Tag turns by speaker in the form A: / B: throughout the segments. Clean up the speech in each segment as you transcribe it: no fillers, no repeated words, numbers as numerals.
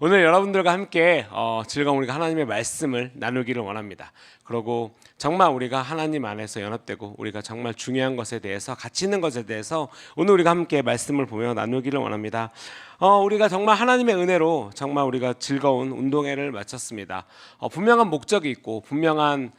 A: 오늘 여러분들과 함께 즐거운 우리가 하나님의 말씀을 나누기를 원합니다. 그리고 정말 우리가 하나님 안에서 연합되고 우리가 정말 중요한 것에 대해서 가치 있는 것에 대해서 오늘 우리가 함께 말씀을 보며 나누기를 원합니다. 우리가 정말 하나님의 은혜로 정말 우리가 즐거운 운동회를 마쳤습니다. 분명한 목적이 있고 분명한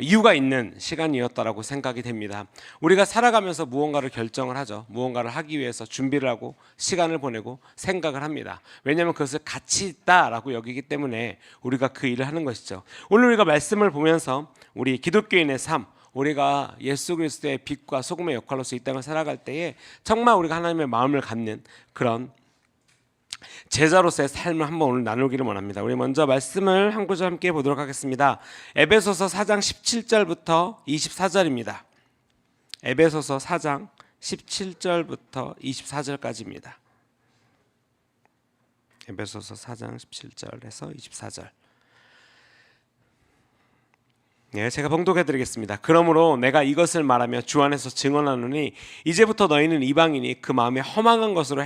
A: 이유가 있는 시간이었다라고 생각이 됩니다. 우리가 살아가면서 무언가를 결정을 하죠. 무언가를 하기 위해서 준비를 하고 시간을 보내고 생각을 합니다. 왜냐하면 그것을 가치 있다라고 여기기 때문에 우리가 그 일을 하는 것이죠. 오늘 우리가 말씀을 보면서 우리 기독교인의 삶, 우리가 예수 그리스도의 빛과 소금의 역할로서 이 땅을 살아갈 때에 정말 우리가 하나님의 마음을 갖는 그런 제자로서의 삶을 한번 오늘 나누기를 원합니다. 우리 먼저 말씀을 한 구절 함께 보도록 하겠습니다. 에베소서 4장 17절부터 24절입니다. 에베소서 4장 17절부터 24절까지입니다. 에베소서 4장 17절에서 24절. 네, 제가 봉독해 드리겠습니다. 그러므로 내가 이것을 말하며 주 안에서 증언하노니 이제부터 너희는 이방인이 그 마음에 허망한 것으로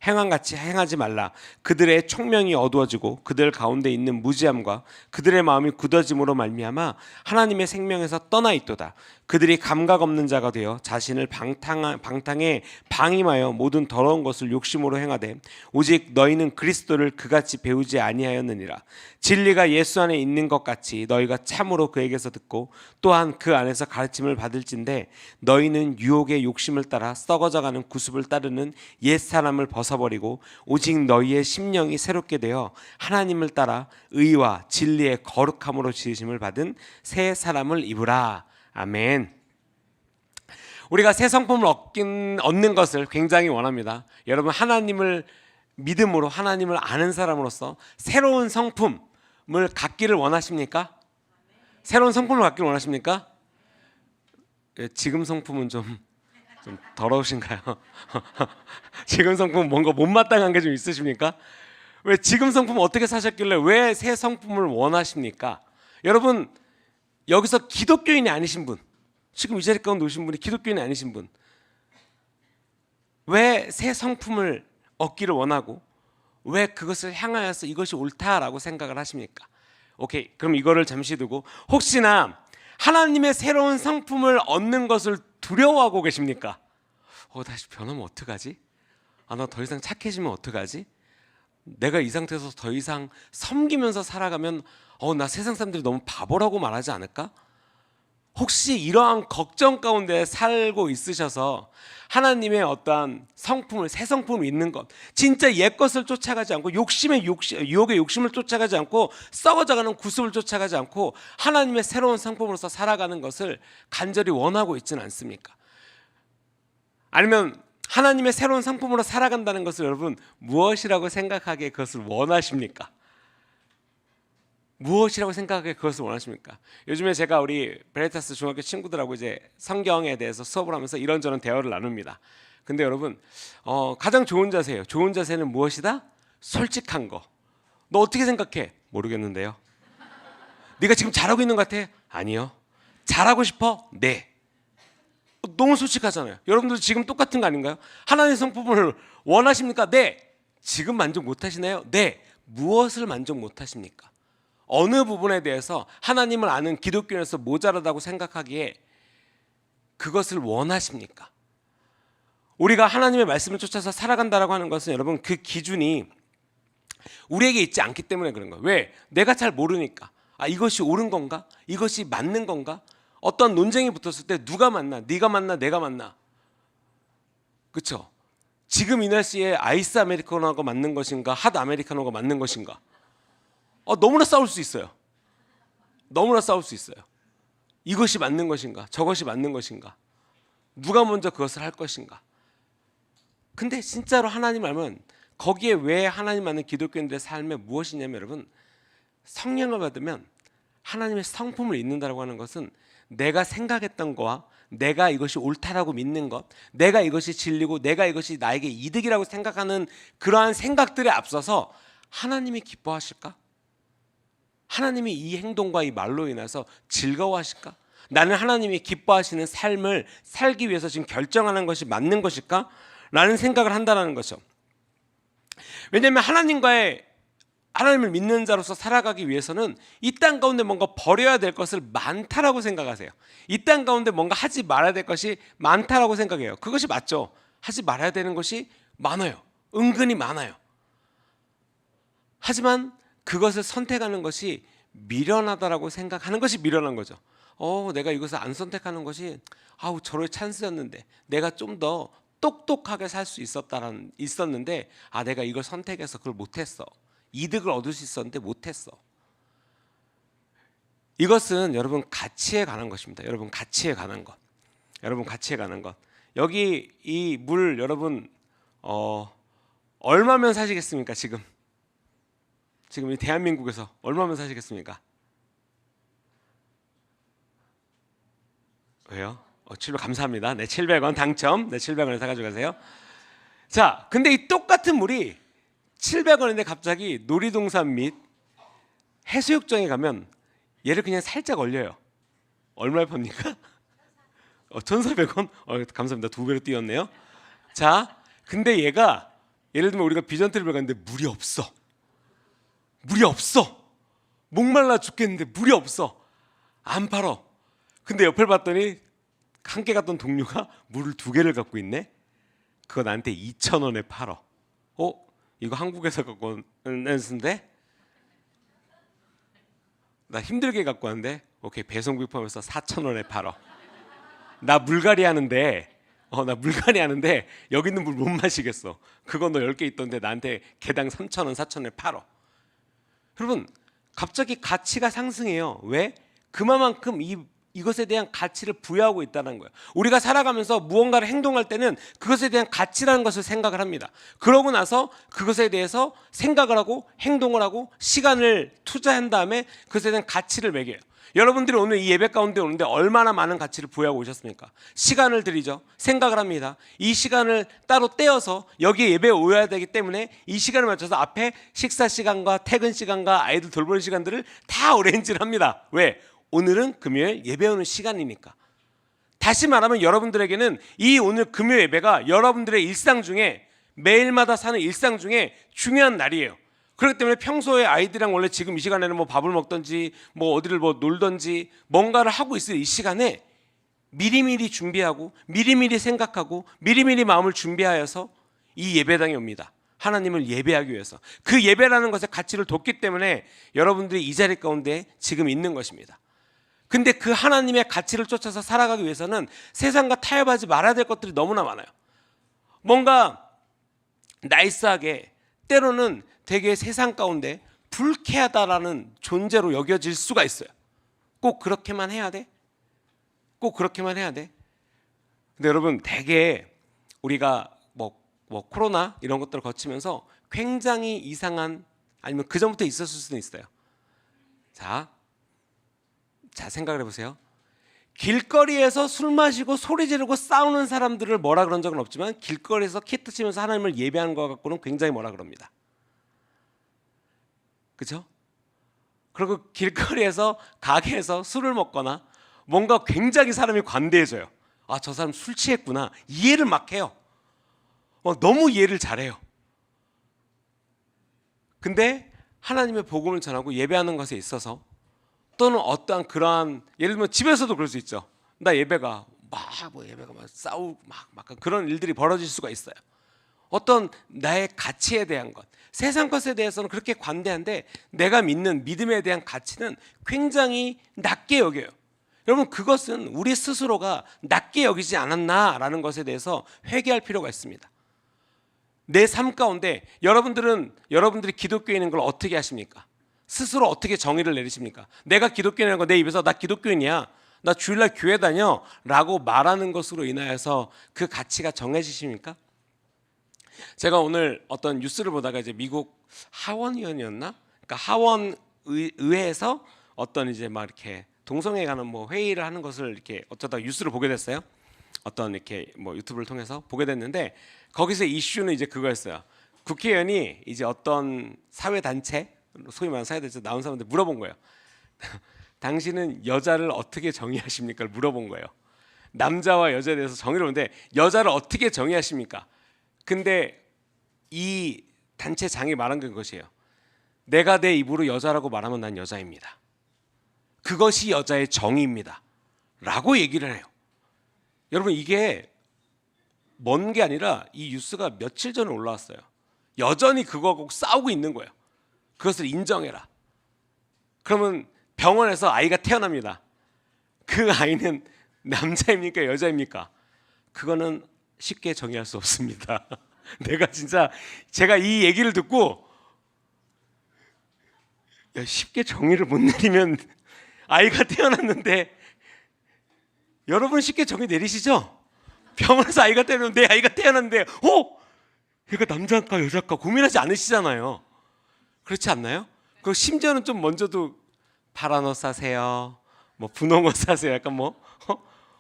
A: 행함같이 행하지 말라. 그들의 총명이 어두워지고 그들 가운데 있는 무지함과 그들의 마음이 굳어짐으로 말미암아 하나님의 생명에서 떠나 있도다. 그들이 감각 없는 자가 되어 자신을 방탕에 방임하여 모든 더러운 것을 욕심으로 행하되 오직 너희는 그리스도를 그같이 배우지 아니하였느니라. 진리가 예수 안에 있는 것 같이 너희가 참으로 그에게서 듣고 또한 그 안에서 가르침을 받을진대 너희는 유혹의 욕심을 따라 썩어져가는 구습을 따르는 옛사람을 벗어버리고 오직 너희의 심령이 새롭게 되어 하나님을 따라 의와 진리의 거룩함으로 지으심을 받은 새 사람을 입으라. 아멘. 우리가 새 성품을 얻는 것을 굉장히 원합니다. 여러분, 하나님을 믿음으로 하나님을 아는 사람으로서 새로운 성품을 갖기를 원하십니까? 새로운 성품을 갖기를 원하십니까? 지금 성품은 좀 더러우신가요? 지금 성품은 뭔가 못마땅한 게 좀 있으십니까? 왜 지금 성품 어떻게 사셨길래 왜 새 성품을 원하십니까? 여러분, 여기서 기독교인이 아니신 분, 지금 이 자리 가운데 오신 분이 기독교인이 아니신 분, 왜 새 성품을 얻기를 원하고 왜 그것을 향하여서 이것이 옳다라고 생각을 하십니까? 오케이, 그럼 이거를 잠시 두고 혹시나 하나님의 새로운 성품을 얻는 것을 두려워하고 계십니까? 다시 변하면 어떡하지? 나 더 이상 착해지면 어떡하지? 내가 이 상태에서 더 이상 섬기면서 살아가면 나 세상 사람들이 너무 바보라고 말하지 않을까? 혹시 이러한 걱정 가운데 살고 있으셔서 하나님의 어떠한 성품을, 새 성품을 있는 것, 진짜 옛 것을 쫓아가지 않고 유혹의 욕심을 쫓아가지 않고 썩어져가는 구습을 쫓아가지 않고 하나님의 새로운 성품으로서 살아가는 것을 간절히 원하고 있지는 않습니까? 아니면 하나님의 새로운 성품으로 살아간다는 것을 여러분 무엇이라고 생각하기에 그것을 원하십니까? 무엇이라고 생각하기에 그것을 원하십니까? 요즘에 제가 우리 베레타스 중학교 친구들하고 이제 성경에 대해서 수업을 하면서 이런저런 대화를 나눕니다. 근데 여러분, 가장 좋은 자세예요. 좋은 자세는 무엇이다? 솔직한 거. 너 어떻게 생각해? 모르겠는데요. 네가 지금 잘하고 있는 것 같아? 아니요. 잘하고 싶어? 네. 너무 솔직하잖아요. 여러분들 지금 똑같은 거 아닌가요? 하나님의 성품을 원하십니까? 네. 지금 만족 못하시나요? 네. 무엇을 만족 못하십니까? 어느 부분에 대해서 하나님을 아는 기독교인에서 모자라다고 생각하기에 그것을 원하십니까? 우리가 하나님의 말씀을 쫓아서 살아간다라고 하는 것은 여러분 그 기준이 우리에게 있지 않기 때문에 그런 거예요. 왜? 내가 잘 모르니까. 이것이 옳은 건가? 이것이 맞는 건가? 어떤 논쟁이 붙었을 때 누가 맞나? 네가 맞나? 내가 맞나? 그렇죠? 지금 이 날씨에 아이스 아메리카노가 맞는 것인가? 핫 아메리카노가 맞는 것인가? 너무나 싸울 수 있어요. 너무나 싸울 수 있어요. 이것이 맞는 것인가? 저것이 맞는 것인가? 누가 먼저 그것을 할 것인가? 근데 진짜로 하나님 알면 거기에 왜 하나님 아는 기독교인들의 삶에 무엇이냐면 여러분 성령을 받으면 하나님의 성품을 잊는다고 하는 것은 내가 생각했던 거와 내가 이것이 옳다라고 믿는 것, 내가 이것이 진리고 내가 이것이 나에게 이득이라고 생각하는 그러한 생각들에 앞서서 하나님이 기뻐하실까? 하나님이 이 행동과 이 말로 인해서 즐거워하실까? 나는 하나님이 기뻐하시는 삶을 살기 위해서 지금 결정하는 것이 맞는 것일까? 라는 생각을 한다는 거죠. 왜냐하면 하나님과의 하나님을 믿는 자로서 살아가기 위해서는 이 땅 가운데 뭔가 버려야 될 것을 많다라고 생각하세요. 이 땅 가운데 뭔가 하지 말아야 될 것이 많다라고 생각해요. 그것이 맞죠. 하지 말아야 되는 것이 많아요. 은근히 많아요. 하지만 그것을 선택하는 것이 미련하다라고 생각하는 것이 미련한 거죠. 내가 이것을 안 선택하는 것이 저의 찬스였는데, 내가 좀 더 똑똑하게 살 수 있었는데 내가 이걸 선택해서 그걸 못했어. 이득을 얻을 수 있었는데 못했어. 이것은 여러분 가치에 관한 것입니다. 여러분 가치에 관한 것. 여러분 가치에 관한 것. 여기 이 물 여러분 얼마면 사시겠습니까? 지금 이 대한민국에서 얼마면 사시겠습니까? 왜요? 700 감사합니다. 네, 700원 당첨. 네, 700원에 사가지고 가세요. 자, 근데 이 똑같은 물이 700원인데 갑자기 놀이동산 및 해수욕장에 가면 얘를 그냥 살짝 얼려요. 얼마에 팝니까? 1,400원? 감사합니다. 2배로 뛰었네요. 자, 근데 얘가 예를 들면 우리가 비전트립을 갔는데 물이 없어. 목말라 죽겠는데 물이 없어. 안 팔어. 근데 옆을 봤더니 함께 갔던 동료가 물을 2개를 갖고 있네. 그거 나한테 2,000원에 팔어. 이거 한국에서 갖고 온데 나 힘들게 갖고 왔는데 오케이, 배송비 포함해서 4,000원에 팔어. 나 물갈이 하는데 여기 있는 물 못 마시겠어. 그거 너 10개 있던데 나한테 개당 3,000원 4,000원에 팔어. 여러분 갑자기 가치가 상승해요. 왜? 그만큼 이것에 대한 가치를 부여하고 있다는 거예요. 우리가 살아가면서 무언가를 행동할 때는 그것에 대한 가치라는 것을 생각을 합니다. 그러고 나서 그것에 대해서 생각을 하고 행동을 하고 시간을 투자한 다음에 그것에 대한 가치를 매겨요. 여러분들이 오늘 이 예배 가운데 오는데 얼마나 많은 가치를 부여하고 오셨습니까? 시간을 들이죠. 생각을 합니다. 이 시간을 따로 떼어서 여기에 예배에 오셔야 되기 때문에 이 시간을 맞춰서 앞에 식사 시간과 퇴근 시간과 아이들 돌보는 시간들을 다 어레인지를 합니다. 왜? 오늘은 금요일 예배 오는 시간이니까. 다시 말하면 여러분들에게는 이 오늘 금요 예배가 여러분들의 일상 중에, 매일마다 사는 일상 중에 중요한 날이에요. 그렇기 때문에 평소에 아이들이랑 원래 지금 이 시간에는 뭐 밥을 먹든지 뭐 어디를 뭐 놀든지 뭔가를 하고 있을 이 시간에 미리미리 준비하고 미리미리 생각하고 미리미리 마음을 준비하여서 이 예배당에 옵니다. 하나님을 예배하기 위해서. 그 예배라는 것의 가치를 뒀기 때문에 여러분들이 이 자리 가운데 지금 있는 것입니다. 근데 그 하나님의 가치를 쫓아서 살아가기 위해서는 세상과 타협하지 말아야 될 것들이 너무나 많아요. 뭔가 나이스하게, 때로는 되게 세상 가운데 불쾌하다라는 존재로 여겨질 수가 있어요. 꼭 그렇게만 해야 돼? 꼭 그렇게만 해야 돼? 근데 여러분 되게 우리가 뭐 코로나 이런 것들을 거치면서 굉장히 이상한, 아니면 그 전부터 있었을 수도 있어요. 자 생각을 해보세요. 길거리에서 술 마시고 소리 지르고 싸우는 사람들을 뭐라 그런 적은 없지만 길거리에서 키트 치면서 하나님을 예배하는 것 갖고는 굉장히 뭐라 그럽니다. 그렇죠? 그리고 길거리에서 가게에서 술을 먹거나 뭔가 굉장히 사람이 관대해져요. 저 사람 술 취했구나. 이해를 막 해요. 너무 이해를 잘해요. 근데 하나님의 복음을 전하고 예배하는 것에 있어서, 또는 어떠한 그러한, 예를 들면 집에서도 그럴 수 있죠. 나 예배가 막 싸우고 막 그런 일들이 벌어질 수가 있어요. 어떤 나의 가치에 대한 것, 세상 것에 대해서는 그렇게 관대한데 내가 믿는 믿음에 대한 가치는 굉장히 낮게 여겨요. 여러분 그것은 우리 스스로가 낮게 여기지 않았나라는 것에 대해서 회개할 필요가 있습니다. 내 삶 가운데 여러분들이 기독교인인 걸 어떻게 하십니까? 스스로 어떻게 정의를 내리십니까? 내가 기독교인이라는 거 내 입에서 나 기독교인이야, 나 주일날 교회 다녀 라고 말하는 것으로 인하여서 그 가치가 정해지십니까? 제가 오늘 어떤 뉴스를 보다가 이제 미국 하원의원이었나? 그러니까 하원 의회에서 어떤 이제 막 이렇게 동성애 관한 뭐 회의를 하는 것을 이렇게 어쩌다 뉴스를 보게 됐어요. 어떤 이렇게 뭐 유튜브를 통해서 보게 됐는데, 거기서 이슈는 이제 그거였어요. 국회의원이 이제 어떤 사회 단체, 소위 말하는 사회 단체 나온 사람한테 물어본 거예요. 당신은 여자를 어떻게 정의하십니까?를 물어본 거예요. 남자와 여자에 대해서 정의를 하는데 여자를 어떻게 정의하십니까? 근데 이 단체 장이 말한 건 것이에요. 내가 내 입으로 여자라고 말하면 난 여자입니다. 그것이 여자의 정의입니다. 라고 얘기를 해요. 여러분, 이게 먼 게 아니라 이 뉴스가 며칠 전에 올라왔어요. 여전히 그거하고 싸우고 있는 거예요. 그것을 인정해라. 그러면 병원에서 아이가 태어납니다. 그 아이는 남자입니까 여자입니까? 그거는 쉽게 정의할 수 없습니다. 내가 진짜 제가 이 얘기를 듣고 쉽게 정의를 못 내리면 아이가 태어났는데, 여러분 쉽게 정의 내리시죠? 병원에서 아이가 태어났는데, 내 아이가 태어났는데 얘가 남자일까 여자일까 고민하지 않으시잖아요. 그렇지 않나요? 그 심지어는 좀 먼저도 파란 옷 사세요, 뭐 분홍 옷 사세요, 약간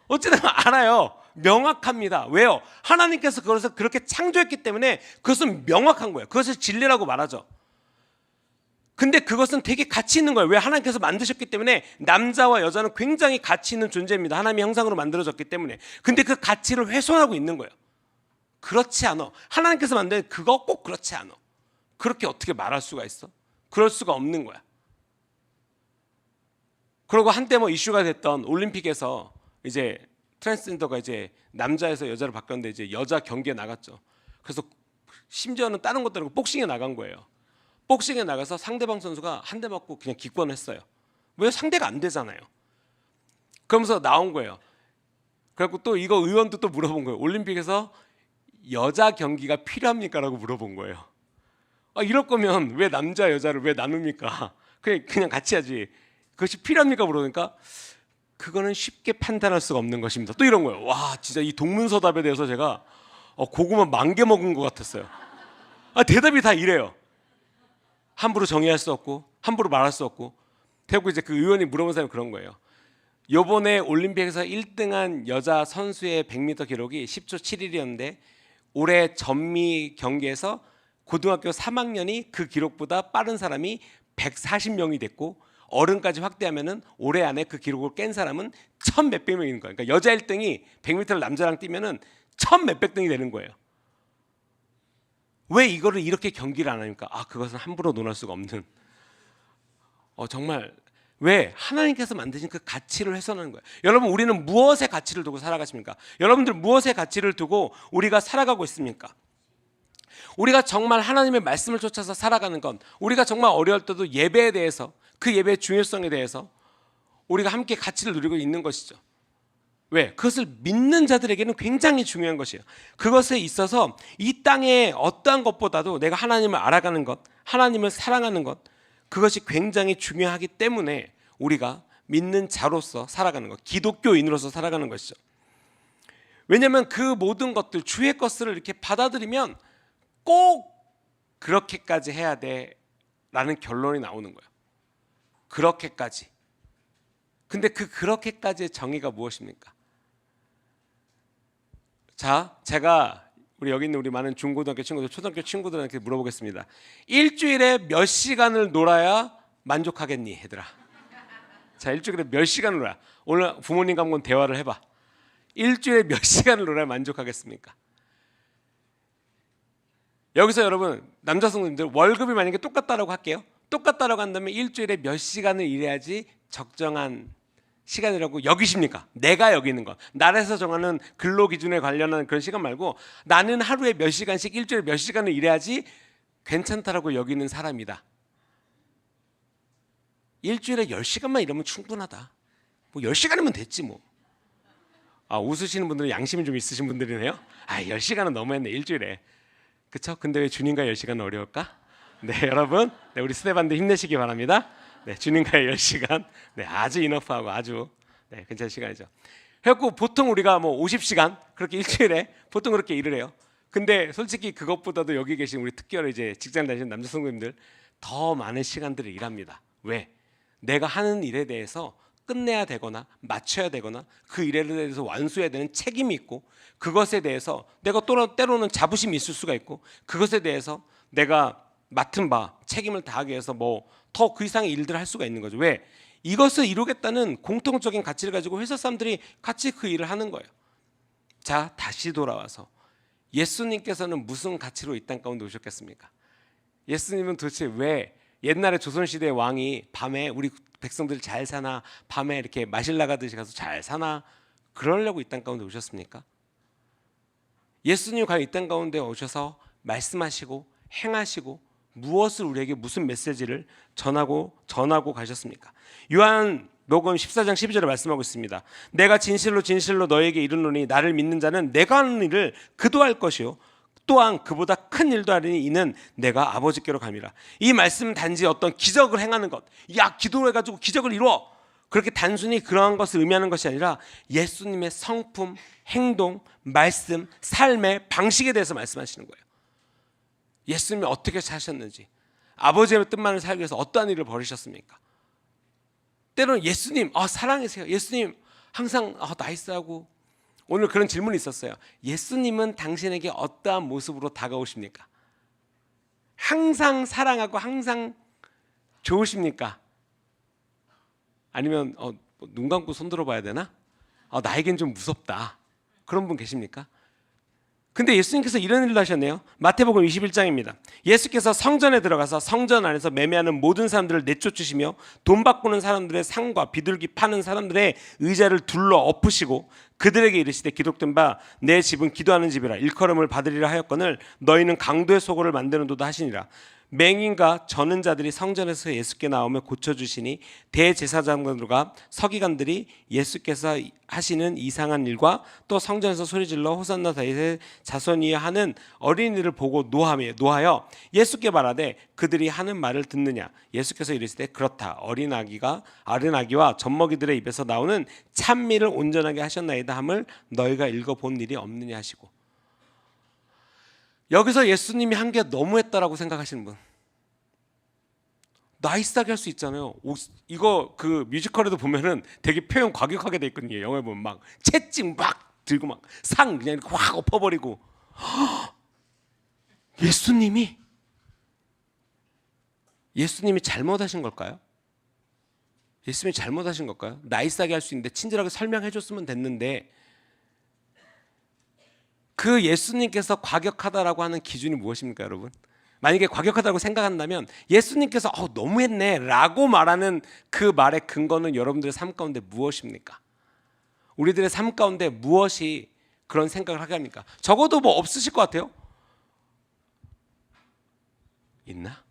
A: 어쨌든 알아요. 명확합니다. 왜요? 하나님께서 그것을 그렇게 창조했기 때문에 그것은 명확한 거예요. 그것을 진리라고 말하죠. 근데 그것은 되게 가치 있는 거예요. 왜? 하나님께서 만드셨기 때문에. 남자와 여자는 굉장히 가치 있는 존재입니다. 하나님의 형상으로 만들어졌기 때문에. 근데 그 가치를 훼손하고 있는 거예요. 그렇지 않아. 하나님께서 만든 그거 꼭 그렇지 않아. 그렇게 어떻게 말할 수가 있어? 그럴 수가 없는 거야. 그리고 한때 이슈가 됐던 올림픽에서 이제 트랜스젠더가 이제 남자에서 여자로 바뀌었는데 이제 여자 경기에 나갔죠. 그래서 심지어는 다른 것도 아니고 복싱에 나간 거예요. 복싱에 나가서 상대방 선수가 한 대 맞고 그냥 기권했어요. 왜? 상대가 안 되잖아요. 그러면서 나온 거예요. 그래갖고 또 이거 의원도 또 물어본 거예요. 올림픽에서 여자 경기가 필요합니까? 라고 물어본 거예요. 이럴 거면 왜 남자 여자를 왜 나눕니까? 그냥 같이 하지. 그것이 필요합니까? 물어보니까 그거는 쉽게 판단할 수가 없는 것입니다. 또 이런 거예요. 와, 진짜 이 동문서답에 대해서 제가 고구마 10개 먹은 것 같았어요. 대답이 다 이래요. 함부로 정의할 수 없고 함부로 말할 수 없고. 대고 이제 그 의원이 물어본 사람이 그런 거예요. 요번에 올림픽에서 1등한 여자 선수의 100m 기록이 10초 7일이었는데 올해 전미 경기에서 고등학교 3학년이 그 기록보다 빠른 사람이 140명이 됐고, 어른까지 확대하면은 올해 안에 그 기록을 깬 사람은 1000몇백 명인 거예요. 그러니까 여자 1등이 100m를 남자랑 뛰면은 1000몇백 등이 되는 거예요. 왜 이거를 이렇게 경기를 안 하니까? 그것은 함부로 논할 수가 없는. 정말 왜? 하나님께서 만드신 그 가치를 훼손하는 거예요. 여러분, 우리는 무엇의 가치를 두고 살아가십니까? 여러분들 무엇의 가치를 두고 우리가 살아가고 있습니까? 우리가 정말 하나님의 말씀을 쫓아서 살아가는 건, 우리가 정말 어려울 때도 예배에 대해서, 그 예배의 중요성에 대해서 우리가 함께 가치를 누리고 있는 것이죠. 왜? 그것을 믿는 자들에게는 굉장히 중요한 것이에요. 그것에 있어서 이 땅의 어떠한 것보다도 내가 하나님을 알아가는 것, 하나님을 사랑하는 것, 그것이 굉장히 중요하기 때문에 우리가 믿는 자로서 살아가는 것, 기독교인으로서 살아가는 것이죠. 왜냐하면 그 모든 것들, 주의 것을 이렇게 받아들이면 꼭 그렇게까지 해야 돼라는 결론이 나오는 거예요. 그렇게까지. 근데 그렇게까지의 정의가 무엇입니까? 자, 제가 우리 여기 있는 우리 많은 중고등학교 친구들, 초등학교 친구들한테 물어보겠습니다. 일주일에 몇 시간을 놀아야 만족하겠니, 얘들아? 자, 일주일에 몇 시간을 놀아야? 오늘 부모님과 한번 대화를 해봐. 일주일에 몇 시간을 놀아야 만족하겠습니까? 여기서 여러분, 남자 성도님들 월급이 만약에 똑같다라고 할게요. 똑같다라고 한다면 일주일에 몇 시간을 일해야지 적정한 시간이라고 여기십니까? 내가 여기는 것, 나라에서 정하는 근로기준에 관련한 그런 시간 말고 나는 하루에 몇 시간씩, 일주일에 몇 시간을 일해야지 괜찮다라고 여기는 사람이다. 일주일에 10시간만 일하면 충분하다. 10시간이면 됐지 뭐. 웃으시는 분들은 양심이 좀 있으신 분들이네요. 10시간은 너무했네, 일주일에. 그쵸? 근데 왜 주님과의 10시간은 어려울까? 네, 여러분, 우리 스테반들 힘내시기 바랍니다. 네, 주님과의 10시간, 아주 이너프하고 아주 괜찮은 시간이죠. 그래갖고 보통 우리가 50시간 그렇게 일주일에 보통 그렇게 일을 해요. 근데 솔직히 그것보다도 여기 계신 우리 특별히 이제 직장 다니시는 남자 성도님들 더 많은 시간들을 일합니다. 왜? 내가 하는 일에 대해서 끝내야 되거나 맞춰야 되거나 그 일에 대해서 완수해야 되는 책임이 있고, 그것에 대해서 내가 때로는 자부심이 있을 수가 있고, 그것에 대해서 내가 맡은 바 책임을 다하기 위해서 더 그 이상의 일들을 할 수가 있는 거죠. 왜? 이것을 이루겠다는 공통적인 가치를 가지고 회사 사람들이 같이 그 일을 하는 거예요. 자, 다시 돌아와서 예수님께서는 무슨 가치로 이 땅 가운데 오셨겠습니까? 예수님은 도대체 왜 옛날에 조선시대 왕이 밤에 우리 백성들 잘 사나, 밤에 이렇게 마실 나가듯이 가서 잘 사나, 그러려고 이 땅 가운데 오셨습니까? 예수님 과연 이 땅 가운데 오셔서 말씀하시고 행하시고 무엇을 우리에게 무슨 메시지를 전하고 가셨습니까? 요한복음 14장 12절에 말씀하고 있습니다. 내가 진실로 진실로 너에게 이르노니 나를 믿는 자는 내가 하는 일을 그도 할 것이요 또한 그보다 큰 일도 하리니 이는 내가 아버지께로 감이라. 이 말씀은 단지 어떤 기적을 행하는 것, 야 기도해가지고 기적을 이루어, 그렇게 단순히 그러한 것을 의미하는 것이 아니라 예수님의 성품, 행동, 말씀, 삶의 방식에 대해서 말씀하시는 거예요. 예수님이 어떻게 사셨는지, 아버지의 뜻만을 살기 위해서 어떠한 일을 벌이셨습니까? 때로는 예수님 사랑이세요. 예수님 항상 나이스하고, 오늘 그런 질문이 있었어요. 예수님은 당신에게 어떠한 모습으로 다가오십니까? 항상 사랑하고 항상 좋으십니까? 아니면 눈 감고 손 들어봐야 되나? 나에겐 좀 무섭다, 그런 분 계십니까? 근데 예수님께서 이런 일을 하셨네요. 마태복음 21장입니다. 예수께서 성전에 들어가서 성전 안에서 매매하는 모든 사람들을 내쫓으시며 돈 바꾸는 사람들의 상과 비둘기 파는 사람들의 의자를 둘러 엎으시고 그들에게 이르시되 기록된 바 내 집은 기도하는 집이라 일컬음을 받으리라 하였거늘 너희는 강도의 소굴을 만드는도다 하시니라. 맹인과 저는 자들이 성전에서 예수께 나오며 고쳐주시니 대제사장들과 서기관들이 예수께서 하시는 이상한 일과 또 성전에서 소리질러 호산나 다윗의 자손이여 하는 어린이를 보고 노하여 예수께 말하되 그들이 하는 말을 듣느냐. 예수께서 이르시되 그렇다. 어린 아기와 젖먹이들의 입에서 나오는 찬미를 온전하게 하셨나이다 함을 너희가 읽어본 일이 없느냐 하시고. 여기서 예수님이 한 게 너무했다라고 생각하시는 분, 나이스하게 할 수 있잖아요. 이거 그 뮤지컬에도 보면은 되게 표현 과격하게 돼 있거든요. 영화에 보면 막 채찍 막 들고 막 상 그냥 이렇게 확 엎어버리고. 예수님이 잘못하신 걸까요? 예수님이 잘못하신 걸까요? 나이스하게 할 수 있는데 친절하게 설명해 줬으면 됐는데, 그 예수님께서 과격하다라고 하는 기준이 무엇입니까, 여러분? 만약에 과격하다고 생각한다면 예수님께서 너무했네 라고 말하는 그 말의 근거는 여러분들의 삶 가운데 무엇입니까? 우리들의 삶 가운데 무엇이 그런 생각을 하게 합니까? 적어도 뭐 없으실 것 같아요. 있나?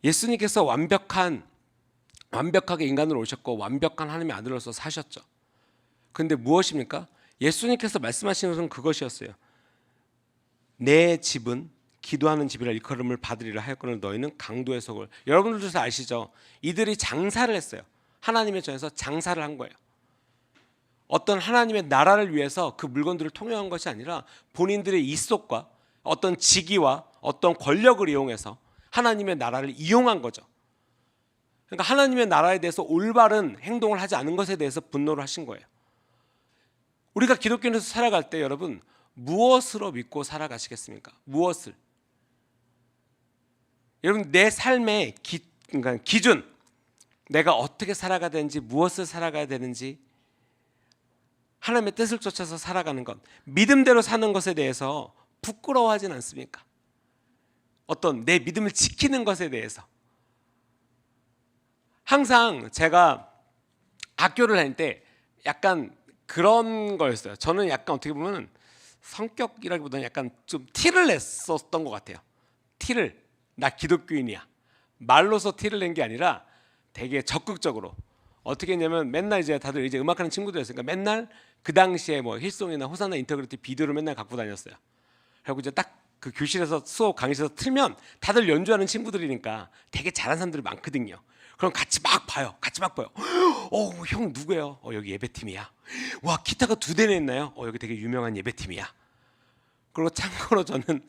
A: 예수님께서 완벽하게 인간으로 오셨고 완벽한 하나님의 아들로서 사셨죠. 그런데 무엇입니까? 예수님께서 말씀하시는 것은 그것이었어요. 내 집은 기도하는 집이라 일컬음을 받으리라 하였거늘 너희는 강도의 속을. 여러분들도 잘 아시죠? 이들이 장사를 했어요. 하나님의 전에서 장사를 한 거예요. 어떤 하나님의 나라를 위해서 그 물건들을 통용한 것이 아니라 본인들의 입속과 어떤 직위와 어떤 권력을 이용해서 하나님의 나라를 이용한 거죠. 그러니까 하나님의 나라에 대해서 올바른 행동을 하지 않은 것에 대해서 분노를 하신 거예요. 우리가 기독교인에서 살아갈 때 여러분 무엇으로 믿고 살아가시겠습니까? 무엇을? 여러분 내 삶의 그러니까 기준, 내가 어떻게 살아가야 되는지, 무엇을 살아가야 되는지, 하나님의 뜻을 쫓아서 살아가는 것, 믿음대로 사는 것에 대해서 부끄러워하진 않습니까? 어떤 내 믿음을 지키는 것에 대해서. 항상 제가 학교를 다닐 때 약간 그런 거였어요. 저는 약간 어떻게 보면 성격이라기보다는 약간 좀 티를 냈었던 것 같아요. 티를, 나 기독교인이야, 말로서 티를 낸 게 아니라 되게 적극적으로. 어떻게 했냐면 맨날 이제 다들 이제 음악하는 친구들이었으니까 맨날 그 당시에 뭐 힐송이나 호산나 인터그리티 비디오를 맨날 갖고 다녔어요. 그리고 이제 딱 그 교실에서 수업 강의실에서 틀면 다들 연주하는 친구들이니까 되게 잘하는 사람들이 많거든요. 그럼 같이 막 봐요. 형 누구예요? 여기 예배팀이야. 와, 기타가 2대나 있나요? 여기 되게 유명한 예배팀이야. 그리고 참고로 저는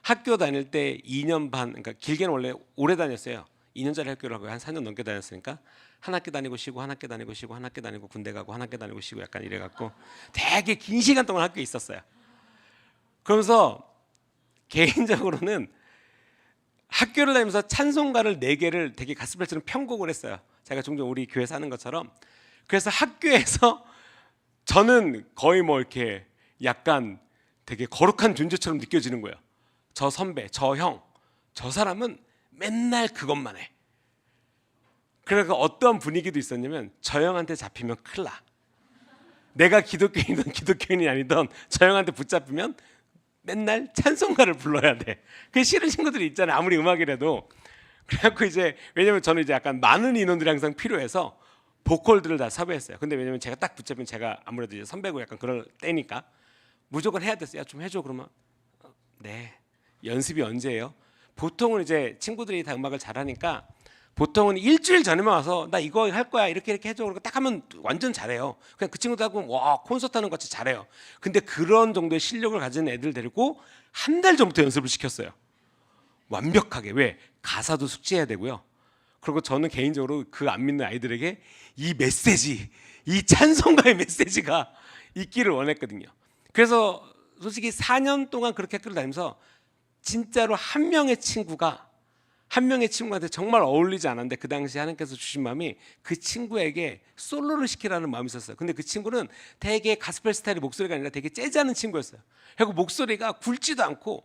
A: 학교 다닐 때 2년 반, 그러니까 길게는 원래 오래 다녔어요. 2년짜리 학교를 하고 한 4년 넘게 다녔으니까 한 학기 다니고 쉬고 한 학기 다니고 쉬고 한 학기 다니고 군대 가고 한 학기 다니고 쉬고 약간 이래갖고 되게 긴 시간 동안 학교에 있었어요. 그러면서 개인적으로는 학교를 다니면서 찬송가를 4개를 되게 가스펠처럼 편곡을 했어요. 제가 종종 우리 교회에서 하는 것처럼. 그래서 학교에서 저는 거의 뭐 이렇게 약간 되게 거룩한 존재처럼 느껴지는 거예요. 저 선배, 저 형, 저 사람은 맨날 그것만 해. 그래서 어떤 분위기도 있었냐면 저 형한테 잡히면 큰일 나. 내가 기독교인이든 기독교인이 아니든 저 형한테 붙잡히면 맨날 찬송가를 불러야 돼. 그 싫은 친구들이 있잖아요. 아무리 음악이라도. 그래갖고 이제 왜냐면 저는 이제 약간 많은 인원들이 항상 필요해서 보컬들을 다 섭외했어요. 근데 왜냐면 제가 딱 붙잡히면 제가 아무래도 이제 선배고 약간 그럴 때니까 무조건 해야 됐어요. 야, 좀 해줘. 그러면 네. 연습이 언제예요? 보통은 이제 친구들이 다 음악을 잘하니까 보통은 일주일 전에만 와서 나 이거 할 거야 이렇게 해줘. 그러고 딱 하면 완전 잘해요. 그냥 그 친구들하고 와 콘서트 하는 것 같이 잘해요. 근데 그런 정도의 실력을 가진 애들 데리고 한 달 전부터 연습을 시켰어요. 완벽하게. 왜? 가사도 숙지해야 되고요. 그리고 저는 개인적으로 그 안 믿는 아이들에게 이 메시지, 이 찬송가의 메시지가 있기를 원했거든요. 그래서 솔직히 4년 동안 그렇게 끌어다니면서 진짜로 한 명의 친구한테 정말 어울리지 않았는데 그 당시 하나님께서 주신 마음이 그 친구에게 솔로를 시키라는 마음이 있었어요. 근데 그 친구는 되게 가스펠 스타일의 목소리가 아니라 되게 재즈하는 친구였어요. 그리고 목소리가 굵지도 않고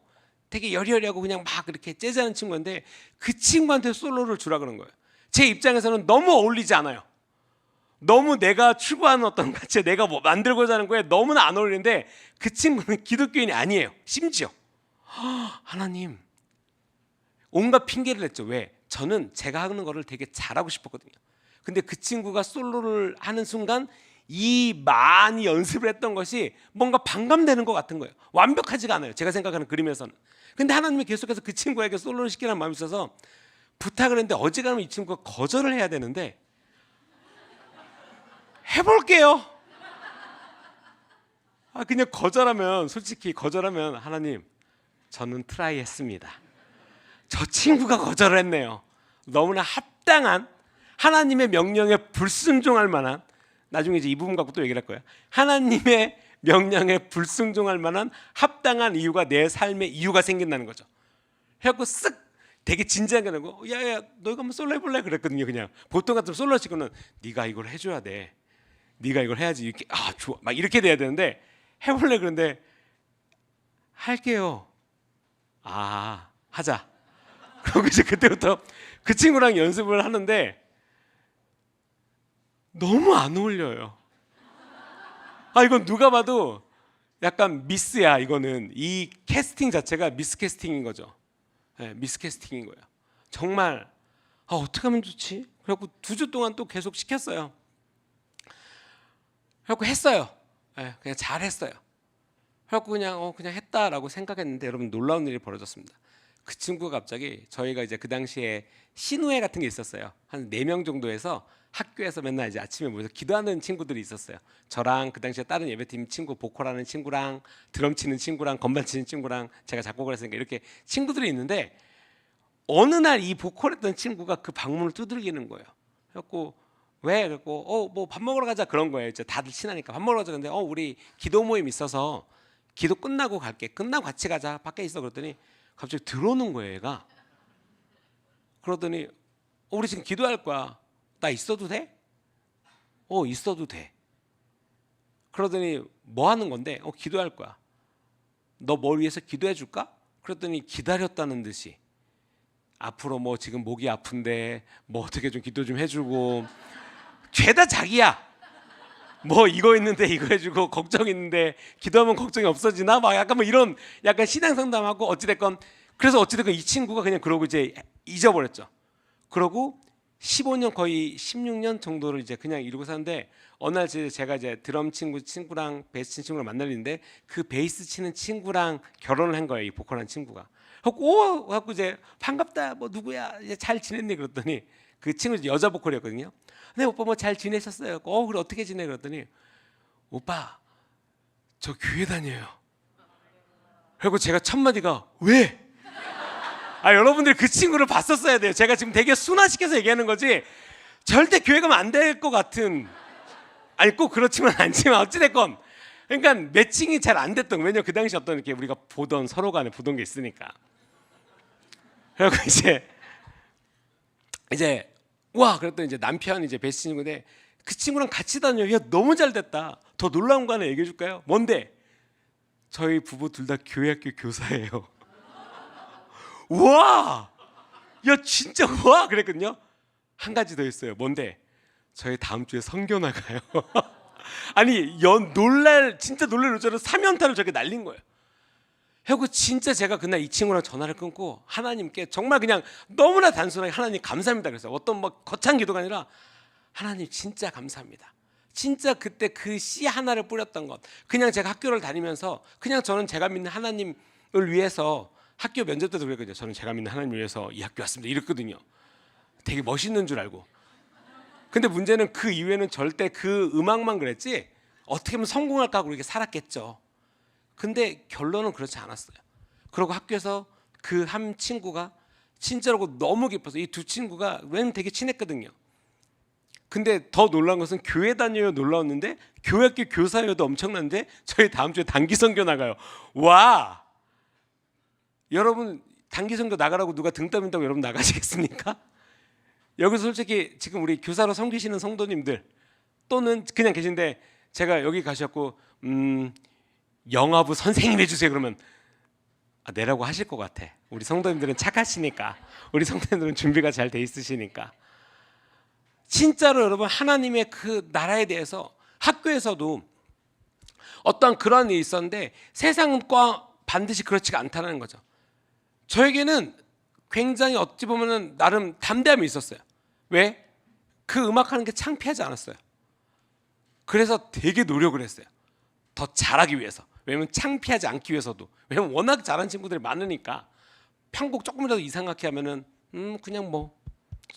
A: 되게 여리여리하고 그냥 막 그렇게 재즈하는 친구인데 그 친구한테 솔로를 주라 그런 거예요. 제 입장에서는 너무 어울리지 않아요. 너무 내가 추구하는 어떤 가치, 내가 뭐 만들고자 하는 거에 너무나 안 어울리는데 그 친구는 기독교인이 아니에요. 심지어 하나님 온갖 핑계를 냈죠. 왜? 저는 제가 하는 거를 되게 잘하고 싶었거든요. 근데 그 친구가 솔로를 하는 순간 이 많이 연습을 했던 것이 뭔가 반감되는 것 같은 거예요. 완벽하지가 않아요. 제가 생각하는 그림에서는. 근데 하나님이 계속해서 그 친구에게 솔로를 시키라는 마음이 있어서 부탁을 했는데 어지간하면 이 친구가 거절을 해야 되는데 해볼게요. 그냥 거절하면 솔직히 거절하면 하나님 저는 트라이 했습니다. 저 친구가 거절을 했네요. 너무나 합당한 하나님의 명령에 불순종할 만한 나중에 이제 이 부분 갖고 또 얘기를 할 거예요. 하나님의 명령에 불순종할 만한 합당한 이유가 내 삶에 이유가 생긴다는 거죠. 해갖고 쓱 되게 진지하게 하고 야야 너 이거 한번 솔로 해볼래? 그랬거든요. 그냥 보통 같은 솔로 치고는 네가 이걸 해줘야 돼. 네가 이걸 해야지 이렇게 좋아 막 이렇게 돼야 되는데 해볼래? 그런데 할게요. 하자. 그리고 이제 그때부터 그 친구랑 연습을 하는데 너무 안 어울려요. 이건 누가 봐도 약간 미스야. 이거는 이 캐스팅 자체가 미스 캐스팅인 거죠. 네, 미스 캐스팅인 거예요. 정말 어떻게 하면 좋지? 그래갖고 2주 동안 또 계속 시켰어요. 그래갖고 했어요. 네, 그냥 잘했어요. 그래갖고 그냥 했다라고 생각했는데 여러분 놀라운 일이 벌어졌습니다. 그 친구가 갑자기 저희가 이제 그 당시에 신우회 같은 게 있었어요. 한 4명 정도에서 학교에서 맨날 이제 아침에 모여서 기도하는 친구들이 있었어요. 저랑 그 당시에 다른 예배팀 친구, 보컬하는 친구랑 드럼 치는 친구랑 건반 치는 친구랑 제가 작곡을 했으니까 이렇게 친구들이 있는데 어느 날 이 보컬했던 친구가 그 방문을 두들기는 거예요. 그래갖고 왜? 그래갖고 뭐 밥 먹으러 가자 그런 거예요. 이제 다들 친하니까 밥 먹으러 가자. 근데 우리 기도 모임 있어서 기도 끝나고 갈게. 끝나고 같이 가자. 밖에 있어. 그랬더니 갑자기 들어오는 거예요, 얘가. 그러더니 우리 지금 기도할 거야. 나 있어도 돼? 있어도 돼. 그러더니 뭐 하는 건데? 기도할 거야. 너 뭘 위해서 기도해 줄까? 그랬더니 기다렸다는 듯이 앞으로 뭐 지금 목이 아픈데 뭐 어떻게 좀 기도 좀 해주고 죄다 자기야. 뭐 이거 있는데 이거 해주고 걱정 있는데 기도하면 걱정이 없어지나? 막 약간 뭐 이런 약간 신앙 상담하고 어찌됐건 그래서 어찌됐건 이 친구가 그냥 그러고 이제 잊어버렸죠. 그러고 15년 거의 16년 정도를 이제 그냥 이러고 사는데 어느 날 제가 이제 드럼 친구랑 베이스 치는 친구랑 만나는데 그 베이스 치는 친구랑 결혼을 한 거예요. 이 보컬한 친구가. 하고 이제 반갑다 뭐 누구야 이제 잘 지냈니 그랬더니 그 친구 여자 보컬이었거든요. 네 오빠 뭐 잘 지내셨어요? 그래 어떻게 지내? 그랬더니 오빠 저 교회 다녀요. 그리고 제가 첫 마디가 왜? 여러분들 그 친구를 봤었어야 돼요. 제가 지금 되게 순화시켜서 얘기하는 거지 절대 교회 가면 안 될 것 같은 꼭 그렇지만 않지만 어찌됐건 그러니까 매칭이 잘 안 됐던 거예요. 왜냐면 그 당시 어떤 이렇게 우리가 보던 서로 간에 보던 게 있으니까. 그리고 이제 와 그랬더니 이제 남편이 이제 베이스 친구인데 그 친구랑 같이 다녀. 야 너무 잘 됐다. 더 놀라운 거 하나 얘기해 줄까요? 뭔데? 저희 부부 둘 다 교회 학교 교사예요. 우와 야 진짜 와 그랬거든요. 한 가지 더 있어요. 뭔데? 저희 다음 주에 선교 나가요. 아니 진짜 놀랄 노자로 사면타를 저렇게 날린 거예요. 하고 진짜 제가 그날 이 친구랑 전화를 끊고 하나님께 정말 그냥 너무나 단순하게 하나님 감사합니다 그랬어요. 어떤 뭐 거창 기도가 아니라 하나님 진짜 감사합니다. 진짜 그때 그 씨 하나를 뿌렸던 것, 그냥 제가 학교를 다니면서 그냥 저는 제가 믿는 하나님을 위해서 학교 면접 때도 그랬거든요. 저는 제가 믿는 하나님을 위해서 이 학교 왔습니다 이랬거든요. 되게 멋있는 줄 알고. 근데 문제는 그 이후에는 절대 그 음악만 그랬지 어떻게 하면 성공할까 하고 이렇게 살았겠죠. 근데 결론은 그렇지 않았어요. 그리고 학교에서 그 한 친구가 친절하고 너무 기뻐서 이 두 친구가 왜냐면 되게 친했거든요. 근데 더 놀라운 것은 교회 다녀요 놀라웠는데 교회학교 교사여도 엄청난데 저희 다음 주에 단기 선교 나가요. 와, 여러분 단기 선교 나가라고 누가 등 떠민다고 여러분 나가시겠습니까? 여기서 솔직히 지금 우리 교사로 섬기시는 성도님들 또는 그냥 계신데 제가 여기 가셨고 영화부 선생님 해주세요 그러면 내라고 하실 것 같아. 우리 성도님들은 착하시니까, 우리 성도님들은 준비가 잘 돼 있으시니까. 진짜로 여러분 하나님의 그 나라에 대해서 학교에서도 어떤 그런 일이 있었는데 세상과 반드시 그렇지가 않다는 거죠. 저에게는 굉장히 어찌 보면은 나름 담대함이 있었어요. 왜? 그 음악하는 게 창피하지 않았어요. 그래서 되게 노력을 했어요. 더 잘하기 위해서. 왜냐면 창피하지 않기 위해서도. 왜냐면 워낙 잘하는 친구들이 많으니까 편곡 조금이라도 이상하게 하면은 그냥 뭐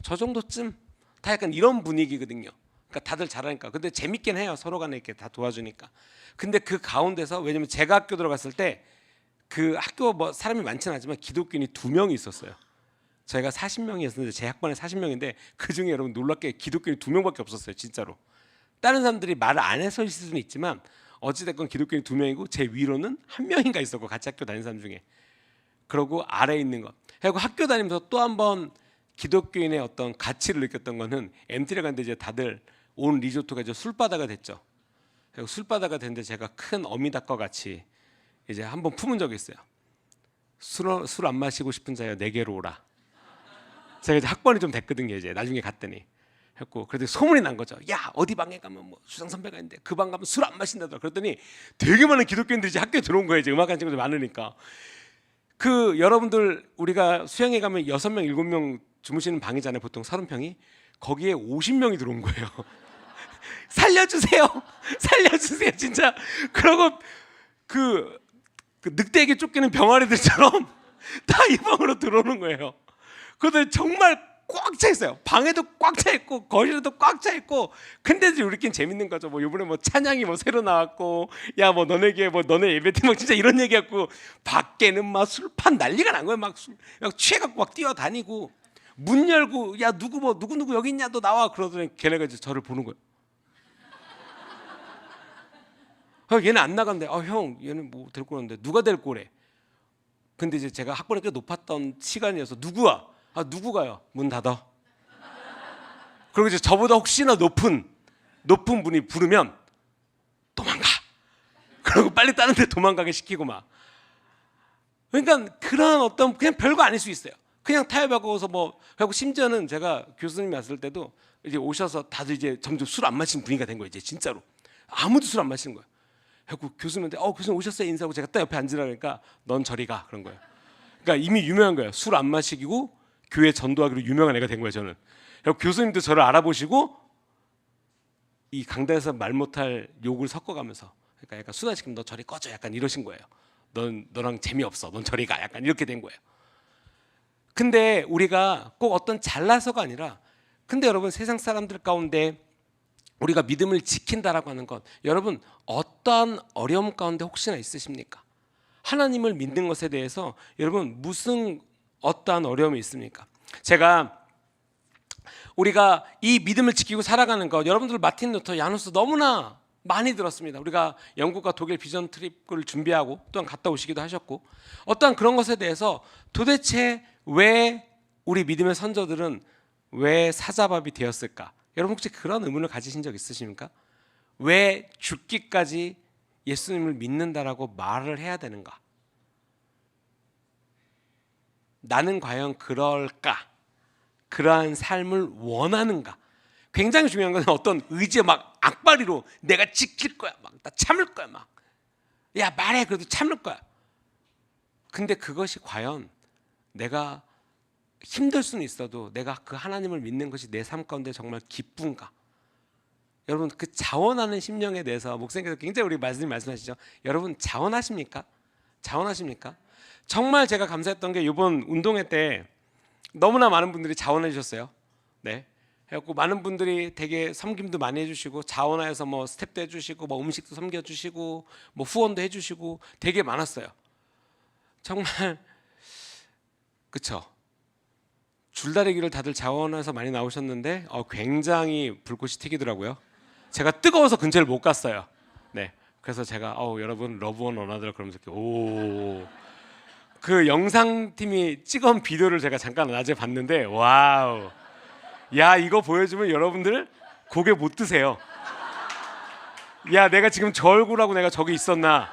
A: 저 정도쯤 다 약간 이런 분위기거든요. 그러니까 다들 잘하니까. 근데 재밌긴 해요. 서로 간에 이렇게 다 도와주니까. 근데 그 가운데서 왜냐면 제가 학교 들어갔을 때 그 학교 뭐 사람이 많지는 않지만 기독교인이 2명이 있었어요. 저희가 40명이었는데 제 학번에 40명인데 그 중에 여러분 놀랍게 기독교인이 2명밖에 없었어요. 진짜로. 다른 사람들이 말을 안 해서 있을 수는 있지만 어찌됐건 기독교인이 2명이고 제 위로는 1명인가 있었고 같이 학교 다니는 사람 중에. 그러고 아래에 있는 것. 그리고 학교 다니면서 또 한 번 기독교인의 어떤 가치를 느꼈던 거는 MT를 갔는데 이제 다들 온 리조트가 이제 술바다가 됐죠. 그리고 술바다가 됐는데 제가 큰 어미닭과 같이 이제 한번 품은 적이 있어요. 술 안 마시고 싶은 자여 내게로 오라. 제가 이제 학번이 좀 됐거든요. 이제 나중에 갔더니 했고 그래도 소문이 난 거죠. 야 어디 방에 가면 뭐 수상 선배가 있는데 그 방 가면 술 안 마신다더라. 그랬더니 되게 많은 기독교인들이 이제 학교에 들어온 거예요. 이제 음악하는 친구들 많으니까. 그 여러분들 우리가 수영회 가면 6명 7명 주무시는 방이잖아요. 보통 30평이. 거기에 50명이 들어온 거예요. 살려주세요. 살려주세요. 진짜. 그러고 그 늑대에게 쫓기는 병아리들처럼 다 이 방으로 들어오는 거예요. 그런데 정말 꽉 차 있어요. 방에도 꽉 차 있고 거실에도 꽉 차 있고. 근데 우리끼리 재밌는 거죠. 뭐 이번에 뭐 찬양이 뭐 새로 나왔고, 야 뭐 너네게 뭐 너네 예배팀 막 진짜 이런 얘기했고, 밖에는 막 술판 난리가 난 거예요. 막 취해갖고 막 뛰어다니고 문 열고 야 누구 뭐 누구 여기 있냐 너 나와 그러더니 걔네가 이제 저를 보는 거예요. 얘는 안 나간대. 형 얘는 뭐 데리고 오는데 누가 데리고 오래? 근데 이제 제가 학번이 꽤 높았던 시간이어서 누구야? 누구가요? 문 닫아. 그리고 이제 저보다 혹시나 높은 분이 부르면 도망가. 그리고 빨리 다른 데 도망가게 시키고 막. 그러니까 그런 어떤 그냥 별거 아닐 수 있어요. 그냥 타협하고서 뭐 하고 심지어는 제가 교수님이 왔을 때도 이제 오셔서 다들 이제 점점 술 안 마시는 분위기가 된 거예요. 이제 진짜로 아무도 술 안 마시는 거예요. 하고 교수님한테 교수님 오셨어요 인사하고 제가 딱 옆에 앉으라 그러니까 넌 저리 가 그런 거예요. 그러니까 이미 유명한 거예요. 술 안 마시고 교회 전도하기로 유명한 애가 된 거예요. 저는. 그리고 교수님도 저를 알아보시고 이 강단에서 말 못할 욕을 섞어가면서 그러니까 약간 수다 시키면 너 저리 꺼져 약간 이러신 거예요. 너랑 재미없어. 넌 저리 가 약간 이렇게 된 거예요. 근데 우리가 꼭 어떤 잘나서가 아니라 근데 여러분 세상 사람들 가운데 우리가 믿음을 지킨다라고 하는 것 여러분 어떠한 어려움 가운데 혹시나 있으십니까? 하나님을 믿는 것에 대해서 여러분 무슨 어떠한 어려움이 있습니까? 제가 우리가 이 믿음을 지키고 살아가는 것 여러분들 마틴 루터 야누스 너무나 많이 들었습니다. 우리가 영국과 독일 비전 트립을 준비하고 또한 갔다 오시기도 하셨고 어떠한 그런 것에 대해서 도대체 왜 우리 믿음의 선조들은 왜 사자밥이 되었을까? 여러분 혹시 그런 의문을 가지신 적 있으십니까? 왜 죽기까지 예수님을 믿는다라고 말을 해야 되는가? 나는 과연 그럴까? 그러한 삶을 원하는가? 굉장히 중요한 것은 어떤 의지에 막 악바리로 내가 지킬 거야, 막 나 참을 거야, 막 야 말해 그래도 참을 거야. 근데 그것이 과연 내가 힘들 수는 있어도 내가 그 하나님을 믿는 것이 내 삶 가운데 정말 기쁜가? 여러분 그 자원하는 심령에 대해서 목사님께서 굉장히 우리 말씀하시죠. 여러분 자원하십니까? 자원하십니까? 정말 제가 감사했던 게 이번 운동회 때 너무나 많은 분들이 자원해 주셨어요. 네. 그래갖고 많은 분들이 되게 섬김도 많이 해주시고 자원하여서 뭐 스텝도 해주시고 뭐 음식도 섬겨주시고 뭐 후원도 해주시고 되게 많았어요. 정말 그쵸? 줄다리기를 다들 자원해서 많이 나오셨는데 굉장히 불꽃이 튀기더라고요. 제가 뜨거워서 근처를 못 갔어요. 네, 그래서 제가 여러분 러브원 원하더라 그러면서 그 영상팀이 찍은 비디오를 제가 잠깐 낮에 봤는데 와우, 야 이거 보여주면 여러분들 고개 못 드세요. 야 내가 지금 저 얼굴하고 내가 저기 있었나?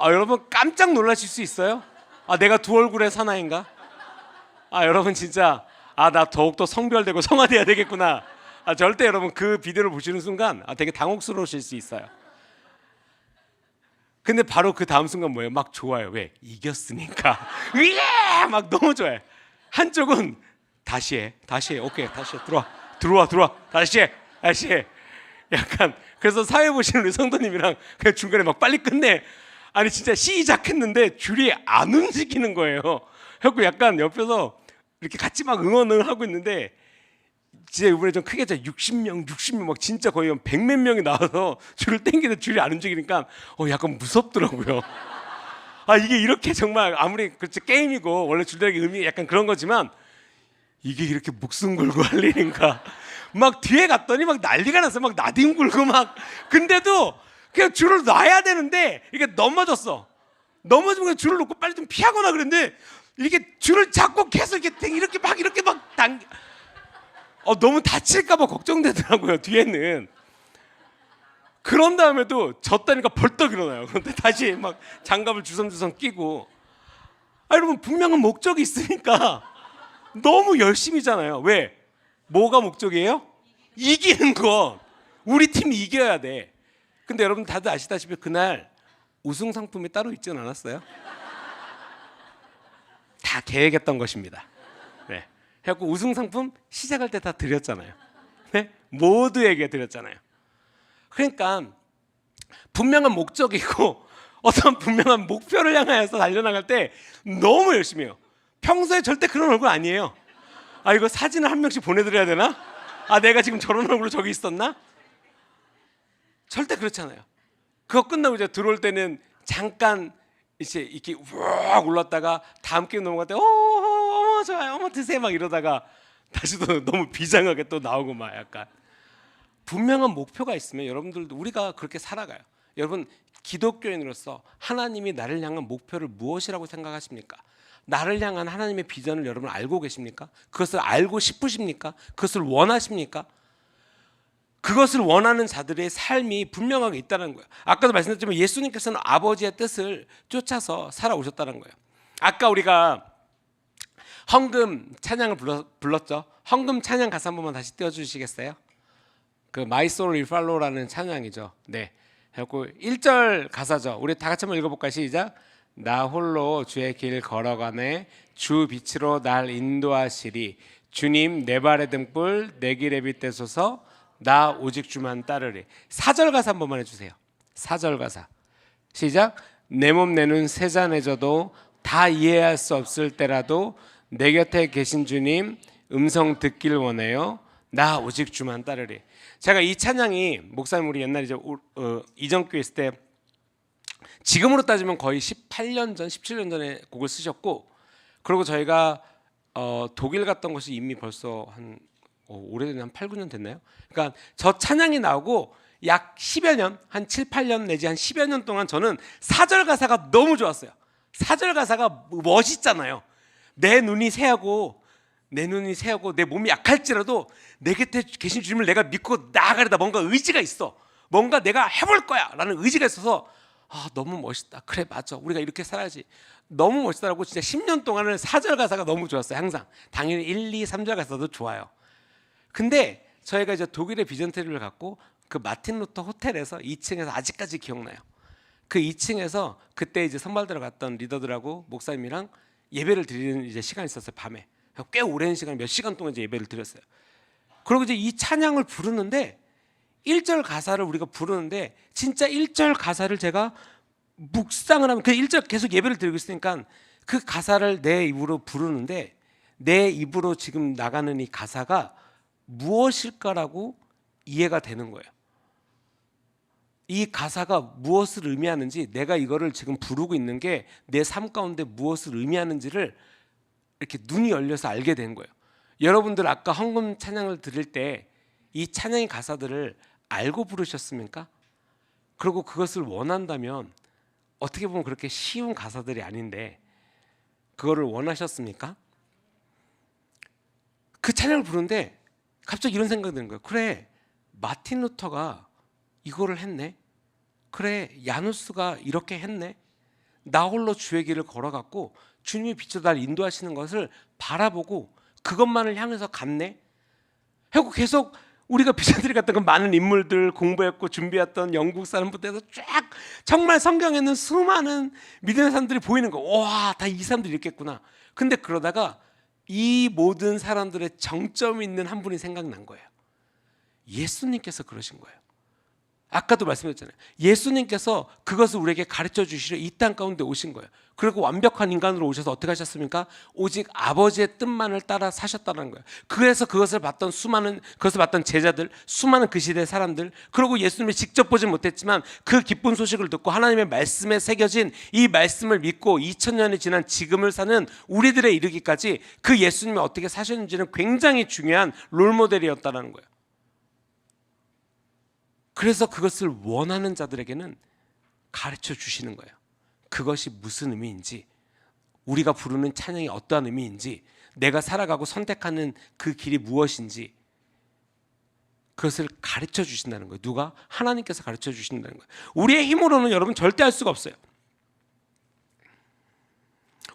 A: 여러분 깜짝 놀라실 수 있어요. 내가 두 얼굴의 사나인가? 여러분 진짜 나 더욱더 성별되고 성화돼야 되겠구나. 절대 여러분 그 비디오를 보시는 순간 되게 당혹스러우실 수 있어요. 근데 바로 그 다음 순간 뭐예요? 막 좋아요. 왜? 이겼으니까. 예! 막 너무 좋아요. 한쪽은 다시 해. 오케이 다시 해. 들어와 다시 해. 약간 그래서 사회 보시는 우리 성도님이랑 그냥 중간에 막 빨리 끝내. 아니 진짜 시작했는데 줄이 안 움직이는 거예요. 그래갖고 약간 옆에서 이렇게 같이 막 응원을 하고 있는데 진짜 이번에 좀 크게 60명 막 진짜 거의 100몇 명이 나와서 줄을 땡기는데 줄이 안 움직이니까 약간 무섭더라고요. 이게 이렇게 정말 아무리 그렇지 게임이고 원래 줄다리기 의미 약간 그런 거지만 이게 이렇게 목숨 걸고 할 일인가. 막 뒤에 갔더니 막 난리가 났어. 막 나뒹굴고 막. 근데도 그냥 줄을 놔야 되는데 이게 넘어지면 그냥 줄을 놓고 빨리 좀 피하거나 그랬는데 이렇게 줄을 잡고 계속 이렇게 막 당겨. 너무 다칠까봐 걱정되더라고요. 뒤에는. 그런 다음에도 졌다니까 벌떡 일어나요. 그런데 다시 막 장갑을 주섬주섬 끼고. 여러분 분명한 목적이 있으니까 너무 열심히잖아요. 왜? 뭐가 목적이에요? 이기는 거. 우리 팀이 이겨야 돼. 근데 여러분 다들 아시다시피 그날 우승 상품이 따로 있지는 않았어요. 다 계획했던 것입니다. 네. 그래갖고 우승 상품 시작할 때 다 드렸잖아요. 네? 모두에게 드렸잖아요. 그러니까 분명한 목적이고 어떤 분명한 목표를 향하여서 달려나갈 때 너무 열심히 해요. 평소에 절대 그런 얼굴 아니에요. 이거 사진을 한 명씩 보내드려야 되나? 내가 지금 저런 얼굴로 저기 있었나? 절대 그렇잖아요. 그거 끝나고 이제 들어올 때는 잠깐 이제 이렇게 우악 올랐다가 다음 게임 넘어갈 때 좋아요 드세요 막 이러다가 다시 또 너무 비장하게 또 나오고 막 약간 분명한 목표가 있으면 여러분들도 우리가 그렇게 살아가요. 여러분 기독교인으로서 하나님이 나를 향한 목표를 무엇이라고 생각하십니까? 나를 향한 하나님의 비전을 여러분 알고 계십니까? 그것을 알고 싶으십니까? 그것을 원하십니까? 그것을 원하는 자들의 삶이 분명하게 있다는 거예요. 아까도 말씀드렸지만 예수님께서는 아버지의 뜻을 쫓아서 살아오셨다는 거예요. 아까 우리가 헌금 찬양을 불렀죠. 헌금 찬양 가사 한 번만 다시 띄워주시겠어요? 그 My Soul Will Follow라는 찬양이죠. 네. 그리고 1절 가사죠. 우리 다 같이 한번 읽어볼까요? 시작. 나 홀로 주의 길 걸어가네 주 빛으로 날 인도하시리 주님 내 발의 등불 내 길에 빛대소서 나 오직 주만 따르리. 4절 가사 한 번만 해주세요. 4절 가사 시작. 내 몸 내 눈 세잔해져도 다 이해할 수 없을 때라도 내 곁에 계신 주님 음성 듣길 원해요. 나 오직 주만 따르리. 제가 이 찬양이 목사님 우리 옛날에 이전교회 있을 때 지금으로 따지면 거의 18년 전 17년 전에 곡을 쓰셨고 그리고 저희가 독일 갔던 것이 이미 벌써 한 오래된 한 8, 9년 됐나요? 그러니까 저 찬양이 나오고 약 10여 년, 한 7, 8년 내지 한 10여 년 동안 저는 4절 가사가 너무 좋았어요. 4절 가사가 멋있잖아요. 내 눈이 새하고 내 몸이 약할지라도 내 곁에 계신 주님을 내가 믿고 나아가려다 뭔가 의지가 있어. 뭔가 내가 해볼 거야 라는 의지가 있어서 아, 너무 멋있다. 그래, 맞아. 우리가 이렇게 살아야지. 너무 멋있다라고 진짜 10년 동안은 4절 가사가 너무 좋았어요. 항상. 당연히 1, 2, 3절 가사도 좋아요. 근데 저희가 이제 독일의 비전트리를 갖고 그 마틴 루터 호텔에서 2층에서 아직까지 기억나요. 그 2층에서 그때 이제 선발대로 갔던 리더들하고 목사님이랑 예배를 드리는 이제 시간이 있었어요. 밤에. 꽤 오랜 시간, 몇 시간 동안 이제 예배를 드렸어요. 그리고 이제 이 찬양을 부르는데 1절 가사를 우리가 부르는데 진짜 1절 가사를 제가 묵상을 하면 그 1절 계속 예배를 드리고 있으니까 그 가사를 내 입으로 부르는데 내 입으로 지금 나가는 이 가사가 무엇일까라고 이해가 되는 거예요. 이 가사가 무엇을 의미하는지, 내가 이거를 지금 부르고 있는 게 내 삶 가운데 무엇을 의미하는지를 이렇게 눈이 열려서 알게 된 거예요. 여러분들 아까 헌금 찬양을 드릴 때 이 찬양의 가사들을 알고 부르셨습니까? 그리고 그것을 원한다면 어떻게 보면 그렇게 쉬운 가사들이 아닌데 그거를 원하셨습니까? 그 찬양을 부르는데 갑자기 이런 생각이 드는 거예요. 그래, 마틴 루터가 이거를 했네. 그래, 야누스가 이렇게 했네. 나 홀로 주의 길을 걸어갔고 주님이 빛으로 날 인도하시는 것을 바라보고 그것만을 향해서 갔네. 하고 계속 우리가 비전들이 갔던 그 많은 인물들 공부했고 준비했던 영국 사람부터 해서 쫙 정말 성경에 있는 수많은 믿음의 사람들이 보이는 거. 와, 다 이 사람들이 이랬겠구나. 근데 그러다가 이 모든 사람들의 정점이 있는 한 분이 생각난 거예요. 예수님께서 그러신 거예요. 아까도 말씀드렸잖아요. 예수님께서 그것을 우리에게 가르쳐 주시려 이 땅 가운데 오신 거예요. 그리고 완벽한 인간으로 오셔서 어떻게 하셨습니까? 오직 아버지의 뜻만을 따라 사셨다는 거예요. 그래서 그것을 봤던 제자들, 수많은 그 시대 사람들, 그리고 예수님을 직접 보지 못했지만 그 기쁜 소식을 듣고 하나님의 말씀에 새겨진 이 말씀을 믿고 2000년이 지난 지금을 사는 우리들에 이르기까지 그 예수님이 어떻게 사셨는지는 굉장히 중요한 롤모델이었다는 거예요. 그래서 그것을 원하는 자들에게는 가르쳐 주시는 거예요. 그것이 무슨 의미인지, 우리가 부르는 찬양이 어떠한 의미인지, 내가 살아가고 선택하는 그 길이 무엇인지 그것을 가르쳐 주신다는 거예요. 누가? 하나님께서 가르쳐 주신다는 거예요. 우리의 힘으로는 여러분 절대 할 수가 없어요.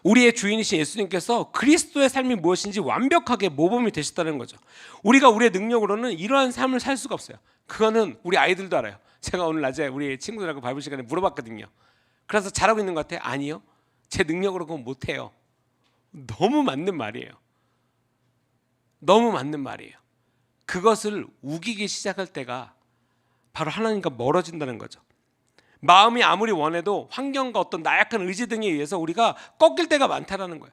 A: 우리의 주인이신 예수님께서 그리스도의 삶이 무엇인지 완벽하게 모범이 되셨다는 거죠. 우리가 우리의 능력으로는 이러한 삶을 살 수가 없어요. 그거는 우리 아이들도 알아요. 제가 오늘 낮에 우리 친구들하고 바이블 시간에 물어봤거든요. 그래서 잘하고 있는 것 같아요? 아니요. 제 능력으로 그건 못해요. 너무 맞는 말이에요. 너무 맞는 말이에요. 그것을 우기기 시작할 때가 바로 하나님과 멀어진다는 거죠. 마음이 아무리 원해도 환경과 어떤 나약한 의지 등에 의해서 우리가 꺾일 때가 많다라는 거예요.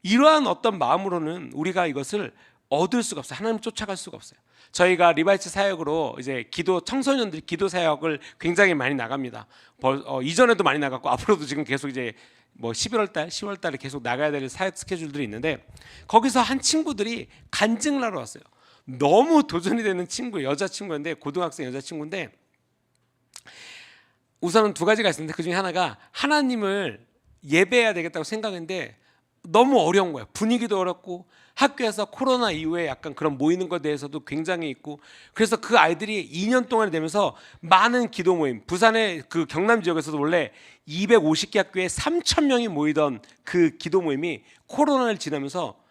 A: 이러한 어떤 마음으로는 우리가 이것을 얻을 수가 없어요. 하나님 쫓아갈 수가 없어요. 저희가 리바이트 사역으로 이제 청소년들이 기도 사역을 굉장히 많이 나갑니다. 이전에도 많이 나갔고 앞으로도 지금 계속 이제 11월 달, 10월 달에 계속 나가야 될 사역 스케줄들이 있는데 거기서 한 친구들이 간증을 하러 왔어요. 너무 도전이 되는 친구, 여자친구인데 고등학생 여자친구인데 우선은 두 가지가 있었는데 그중에 하나가 하나님을 예배해야 되겠다고 생각했는데 너무 어려운 거예요. 분위기도 어렵고 학교에서 코로나 이후에 약간 그런 모이는 것에 대해서도 굉장히 있고 그래서 그 아이들이 2년 동안 되면서 많은 기도 모임, 부산의 그 경남 지역에서도 원래 250개 학교에 3,000명이 모이던 그 기도 모임이 코로나를 지나면서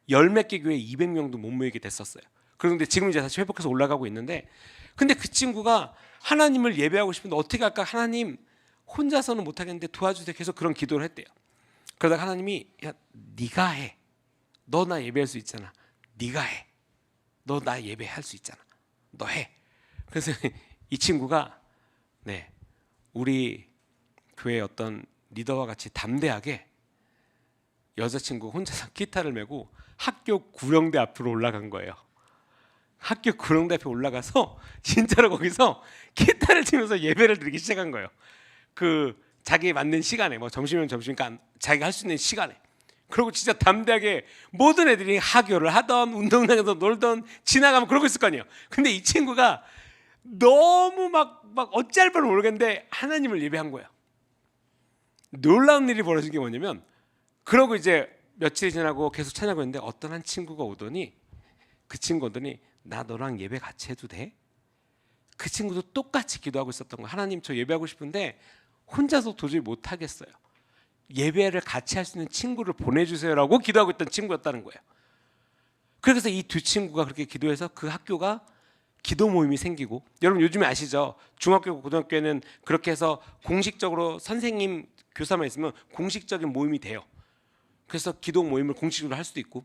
A: 열 몇 개 교회에 200명도 못 모이게 됐었어요. 그런데 지금 이제 다시 회복해서 올라가고 있는데 근데 그 친구가 하나님을 예배하고 싶은데 어떻게 할까? 하나님 혼자서는 못하겠는데 도와주세요. 계속 그런 기도를 했대요. 그러다가 하나님이 야 네가 해. 너 나 예배할 수 있잖아. 네가 해. 너 나 예배할 수 있잖아. 너 해. 그래서 이 친구가 우리 교회 어떤 리더와 같이 담대하게 여자친구 혼자서 기타를 메고 학교 구령대 앞으로 올라간 거예요. 학교 구령대 앞에 올라가서 진짜로 거기서 기타를 치면서 예배를 드리기 시작한 거예요. 그 자기 맞는 시간에 점심이면 점심이니까 자기가 할 수 있는 시간에. 그리고 진짜 담대하게 모든 애들이 하교를 하던 운동장에서 놀던 지나가면 그러고 있을 거 아니에요. 근데 이 친구가 너무 막 어찌할 바를 모르겠는데 하나님을 예배한 거예요. 놀라운 일이 벌어진 게 뭐냐면 그러고 이제 며칠이 지나고 계속 찬양하고 있는데 어떤 한 친구가 오더니 그 친구 오더니 나 너랑 예배 같이 해도 돼? 그 친구도 똑같이 기도하고 있었던 거예요. 하나님 저 예배하고 싶은데 혼자서 도저히 못 하겠어요. 예배를 같이 할 수 있는 친구를 보내주세요라고 기도하고 있던 친구였다는 거예요. 그래서 이 두 친구가 그렇게 기도해서 그 학교가 기도 모임이 생기고, 여러분 요즘에 아시죠? 중학교, 고등학교에는 그렇게 해서 공식적으로 선생님, 교사만 있으면 공식적인 모임이 돼요. 그래서 기도 모임을 공식으로 할 수도 있고.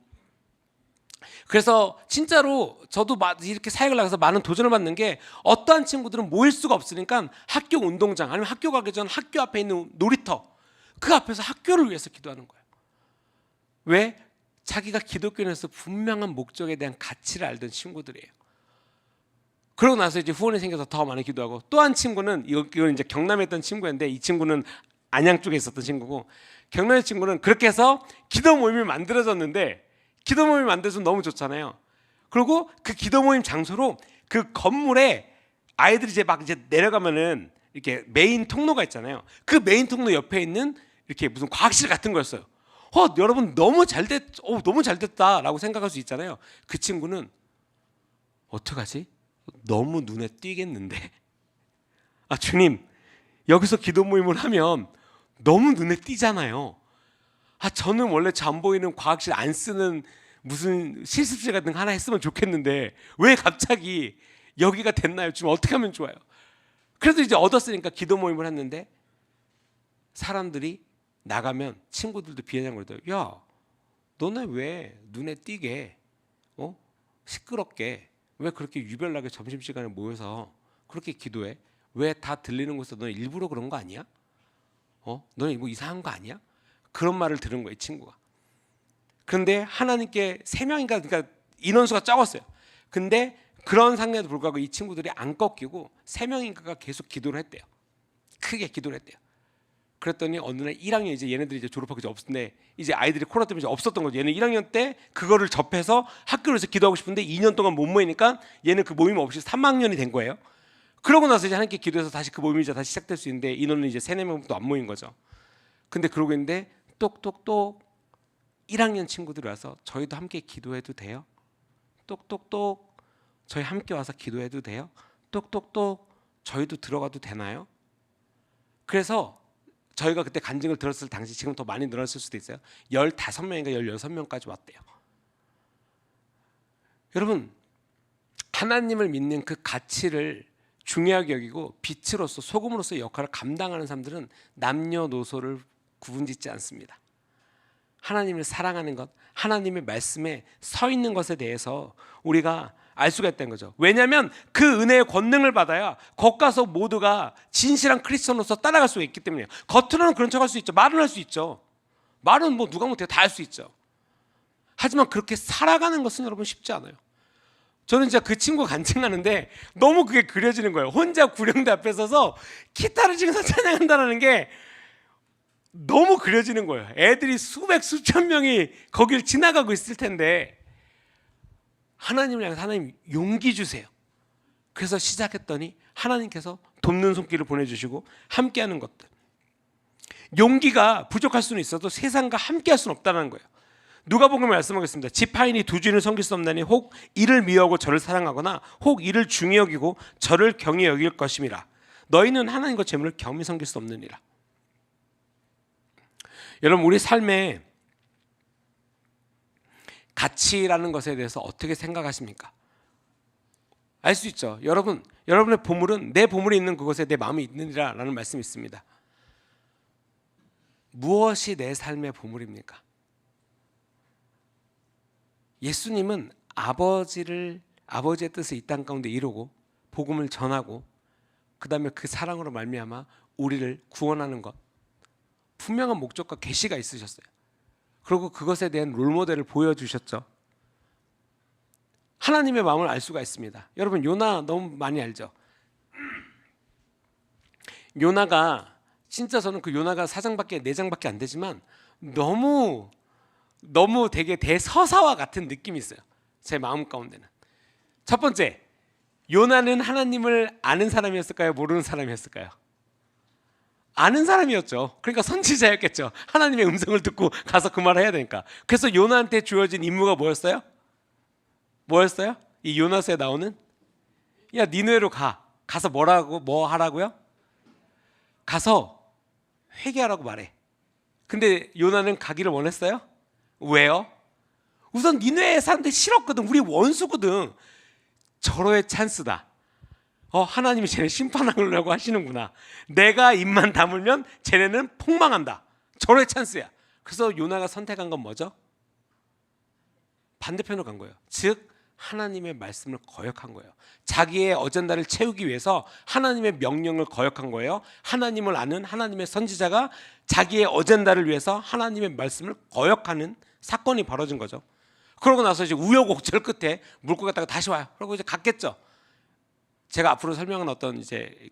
A: 그래서 진짜로 저도 이렇게 사역을 나가서 많은 도전을 받는 게, 어떠한 친구들은 모일 수가 없으니까 학교 운동장 아니면 학교 가기 전 학교 앞에 있는 놀이터, 그 앞에서 학교를 위해서 기도하는 거예요. 왜? 자기가 기독교인에서 분명한 목적에 대한 가치를 알던 친구들이에요. 그러고 나서 이제 후원이 생겨서 더 많이 기도하고, 또 한 친구는, 이건 이제 경남에 있던 친구였는데 이 친구는 안양 쪽에 있었던 친구고, 경남의 친구는 그렇게 해서 기도 모임이 만들어졌는데, 기도 모임이 만들어서 너무 좋잖아요. 그리고 그 기도 모임 장소로 그 건물에 아이들이 이제 막 이제 내려가면은 이렇게 메인 통로가 있잖아요. 그 메인 통로 옆에 있는 이렇게 무슨 과학실 같은 거였어요. 여러분 너무 잘 됐다라고 생각할 수 있잖아요. 그 친구는 어떡하지? 너무 눈에 띄겠는데. 주님, 여기서 기도 모임을 하면 너무 눈에 띄잖아요. 저는 원래 저 안 보이는 과학실 안 쓰는 무슨 실습실 같은 거 하나 했으면 좋겠는데 왜 갑자기 여기가 됐나요? 지금 어떻게 하면 좋아요? 그래도 이제 얻었으니까 기도 모임을 했는데, 사람들이 나가면 친구들도 비아냥거리더라고요. 야, 너네 왜 눈에 띄게 시끄럽게 왜 그렇게 유별나게 점심시간에 모여서 그렇게 기도해? 왜 다 들리는 곳에서 너네 일부러 그런 거 아니야? 너네 뭐 이상한 거 아니야? 그런 말을 들은 거예요, 이 친구가. 그런데 하나님께 3명인가, 그러니까 인원수가 적었어요. 근데 그런 상태에도 불구하고 이 친구들이 안 꺾이고 3명인가가 계속 기도를 했대요. 크게 기도를 했대요. 그랬더니 어느 날 1학년, 이제 얘네들이 이제 졸업하고 이제 없었는데, 이제 아이들이 코로나 때문에 이제 없었던 거죠. 얘는 1학년 때 그거를 접해서 학교에서 기도하고 싶은데 2년 동안 못 모이니까 얘는 그 모임 없이 3학년이 된 거예요. 그러고 나서 이제 하나님께 기도해서 다시 그 모임이 이제 다시 시작될 수 있는데, 인원은 이제 3, 4명도 안 모인 거죠. 근데 그러고 있는데 똑똑똑 1학년 친구들이 와서 저희도 함께 기도해도 돼요? 똑똑똑 저희 함께 와서 기도해도 돼요? 똑똑똑 저희도 들어가도 되나요? 그래서 저희가 그때 간증을 들었을 당시, 지금 더 많이 늘었을 수도 있어요. 15명인가 16명까지 왔대요. 여러분, 하나님을 믿는 그 가치를 중요하게 여기고 빛으로서, 소금으로서 역할을 감당하는 사람들은 남녀노소를 구분짓지 않습니다. 하나님을 사랑하는 것, 하나님의 말씀에 서 있는 것에 대해서 우리가 알 수가 있다는 거죠. 왜냐하면 그 은혜의 권능을 받아야 겉 가서 모두가 진실한 크리스천으로서 따라갈 수가 있기 때문이에요. 겉으로는 그런 척할 수 있죠. 말은 할 수 있죠. 말은 뭐 누가 못해요. 다 할 수 있죠. 하지만 그렇게 살아가는 것은 여러분 쉽지 않아요. 저는 진짜 그 친구 간증하는데 너무 그게 그려지는 거예요. 혼자 구령대 앞에 서서 기타를 치면서 찬양한다는 게 너무 그려지는 거예요. 애들이 수백 수천 명이 거길 지나가고 있을 텐데, 하나님을 향해서 하나님 용기 주세요. 그래서 시작했더니 하나님께서 돕는 손길을 보내주시고 함께하는 것들. 용기가 부족할 수는 있어도 세상과 함께할 수는 없다는 거예요. 누가복음을 말씀하겠습니다. 지파인이 두 주인을 섬길 수 없나니 혹 이를 미워하고 저를 사랑하거나 혹 이를 중히 여기고 저를 경히 여길 것임이라. 너희는 하나님과 재물을 겸히 섬길 수 없느니라. 여러분, 우리 삶에 가치라는 것에 대해서 어떻게 생각하십니까? 알 수 있죠. 여러분의 보물은, 내 보물이 있는 그곳에 내 마음이 있느니라 라는 말씀이 있습니다. 무엇이 내 삶의 보물입니까? 예수님은 아버지의 뜻을 이 땅 가운데 이루고 복음을 전하고 그 다음에 그 사랑으로 말미암아 우리를 구원하는 것, 분명한 목적과 계시가 있으셨어요. 그리고 그것에 대한 롤모델을 보여주셨죠. 하나님의 마음을 알 수가 있습니다. 여러분, 요나 너무 많이 알죠? 요나가, 진짜 저는 그 요나가 4장밖에 안 되지만 너무 되게 대서사와 같은 느낌이 있어요. 제 마음 가운데는. 첫 번째, 요나는 하나님을 아는 사람이었을까요? 모르는 사람이었을까요? 아는 사람이었죠. 그러니까 선지자였겠죠. 하나님의 음성을 듣고 가서 그 말을 해야 되니까. 그래서 요나한테 주어진 임무가 뭐였어요? 이 요나서에 나오는, 야 니느웨로 가서 뭐 하라고요? 가서 회개하라고 말해. 근데 요나는 가기를 원했어요? 왜요? 우선 니느웨 사람들이 싫었거든. 우리 원수거든. 절호의 찬스다. 하나님이 쟤네 심판하려고 하시는구나. 내가 입만 다물면 쟤네는 폭망한다. 절호의 찬스야. 그래서 요나가 선택한 건 뭐죠? 반대편으로 간 거예요. 즉 하나님의 말씀을 거역한 거예요. 자기의 어젠다를 채우기 위해서 하나님의 명령을 거역한 거예요. 하나님을 아는 하나님의 선지자가 자기의 어젠다를 위해서 하나님의 말씀을 거역하는 사건이 벌어진 거죠. 그러고 나서 이제 우여곡절 끝에 물고 갔다가 다시 와요. 그리고 이제 갔겠죠. 제가 앞으로 설명한 어떤 이제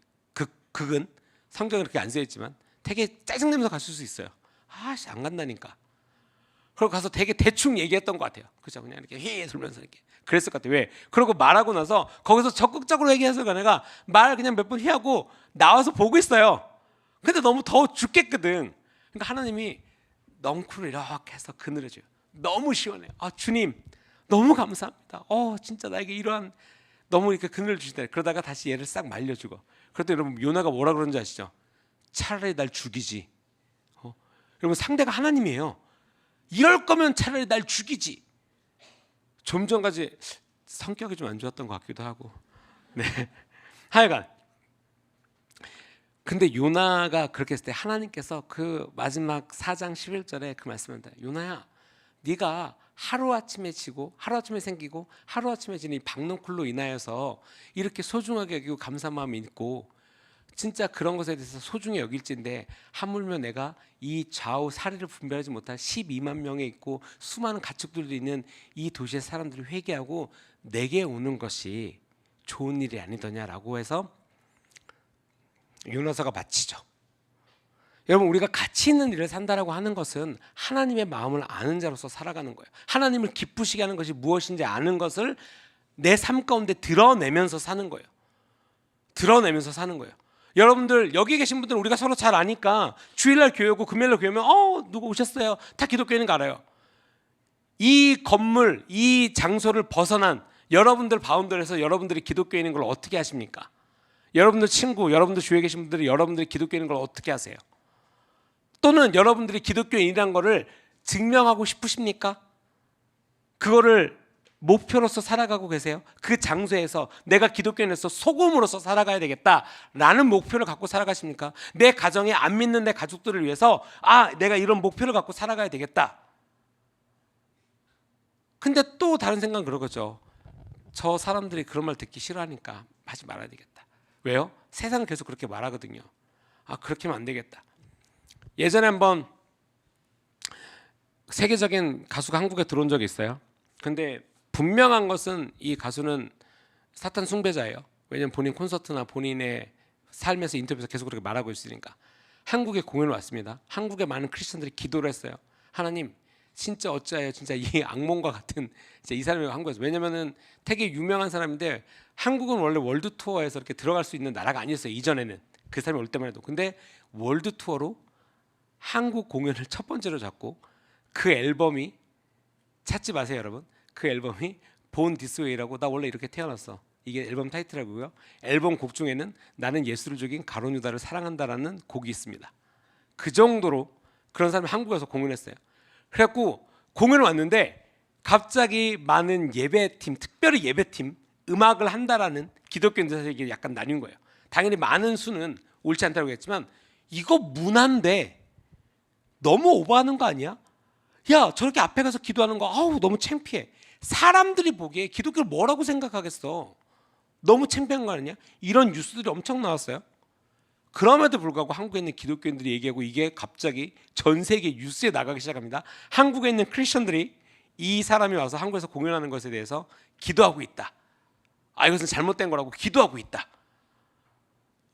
A: 극은 성경에 그렇게 안 쓰여 있지만 되게 짜증내면서 갔을 수 있어요. 아씨 안 간다니까. 그리고 가서 되게 대충 얘기했던 것 같아요. 그죠? 그냥 이렇게 휘 돌면서 이렇게 그랬을 것 같아요. 왜? 그러고 말하고 나서 거기서 적극적으로 얘기해서 내가 말 그냥 몇 번 휘하고 나와서 보고 있어요. 근데 너무 더워 죽겠거든. 그러니까 하나님이 넝쿨을 이렇게 해서 그늘을 줘요. 너무 시원해요. 주님 너무 감사합니다. 진짜 나에게 이러한 너무 이렇게 그늘을 주시다. 그러다가 다시 얘를 싹 말려주고. 그랬더니 여러분 요나가 뭐라 그런지 아시죠? 차라리 날 죽이지. 여러분 상대가 하나님이에요. 이럴 거면 차라리 날 죽이지. 좀 전까지 성격이 좀 안 좋았던 것 같기도 하고. 네. 하여간 근데 요나가 그렇게 했을 때 하나님께서 그 마지막 4장 11절에 그 말씀을 한다. 요나야 네가 하루아침에 지고 하루아침에 생기고 하루아침에 지는 이 박넝쿨로 인하여서 이렇게 소중하게 여기고 감사한 마음이 있고 진짜 그런 것에 대해서 소중히 여길진데 하물며 내가 이 좌우 사리를 분별하지 못한 12만 명에 있고 수많은 가축들도 있는 이 도시의 사람들이 회개하고 내게 오는 것이 좋은 일이 아니더냐라고 해서 요나서가 마치죠. 여러분 우리가 가치 있는 일을 산다라고 하는 것은 하나님의 마음을 아는 자로서 살아가는 거예요. 하나님을 기쁘시게 하는 것이 무엇인지 아는 것을 내 삶 가운데 드러내면서 사는 거예요. 드러내면서 사는 거예요. 여러분들 여기 계신 분들은 우리가 서로 잘 아니까 주일날 교회 오고 금요일날 교회 오면 누구 오셨어요? 다 기독교인인 거 알아요. 이 건물 이 장소를 벗어난 여러분들 바운더리에서 여러분들이 기독교인인 걸 어떻게 하십니까? 여러분들 친구 여러분들 주위에 계신 분들이 여러분들이 기독교인인 걸 어떻게 하세요? 또는 여러분들이 기독교인이란 거를 증명하고 싶으십니까? 그거를 목표로서 살아가고 계세요? 그 장소에서 내가 기독교인으로서 소금으로서 살아가야 되겠다라는 목표를 갖고 살아가십니까? 내 가정에 안 믿는 내 가족들을 위해서 내가 이런 목표를 갖고 살아가야 되겠다. 근데 또 다른 생각은 그러겠죠. 저 사람들이 그런 말 듣기 싫어하니까 하지 말아야 되겠다. 왜요? 세상은 계속 그렇게 말하거든요. 그렇게 하면 안 되겠다. 예전에 한번 세계적인 가수가 한국에 들어온 적이 있어요. 근데 분명한 것은 이 가수는 사탄 숭배자예요. 왜냐하면 본인 콘서트나 본인의 삶에서 인터뷰에서 계속 그렇게 말하고 있으니까. 한국에 공연을 왔습니다. 한국의 많은 크리스천들이 기도를 했어요. 하나님 진짜 어찌하여 진짜 이 악몽과 같은 진짜 이 사람이 한국에서 왜냐면은 되게 유명한 사람인데 한국은 원래 월드 투어에서 이렇게 들어갈 수 있는 나라가 아니었어요. 이전에는 그 사람이 올 때만 해도. 근데 월드 투어로 한국 공연을 첫 번째로 잡고 그 앨범이 찾지 마세요 여러분. 그 앨범이 본 디스웨이라고 나 원래 이렇게 태어났어. 이게 앨범 타이틀이고요. 앨범 곡 중에는 나는 예수를 죽인 가룟 유다를 사랑한다라는 곡이 있습니다. 그 정도로 그런 사람이 한국에서 공연했어요. 그래갖고 공연을 왔는데 갑자기 많은 예배팀, 특별히 예배팀 음악을 한다라는 기독교인들에서 이게 약간 나뉜 거예요. 당연히 많은 수는 옳지 않다고 했지만 이거 문화인데 너무 오버하는 거 아니야? 야 저렇게 앞에 가서 기도하는 거 너무 창피해. 사람들이 보기에 기독교를 뭐라고 생각하겠어. 너무 창피한 거 아니냐? 이런 뉴스들이 엄청 나왔어요. 그럼에도 불구하고 한국에 있는 기독교인들이 얘기하고 이게 갑자기 전 세계 뉴스에 나가기 시작합니다. 한국에 있는 크리스천들이 이 사람이 와서 한국에서 공연하는 것에 대해서 기도하고 있다. 이것은 잘못된 거라고 기도하고 있다.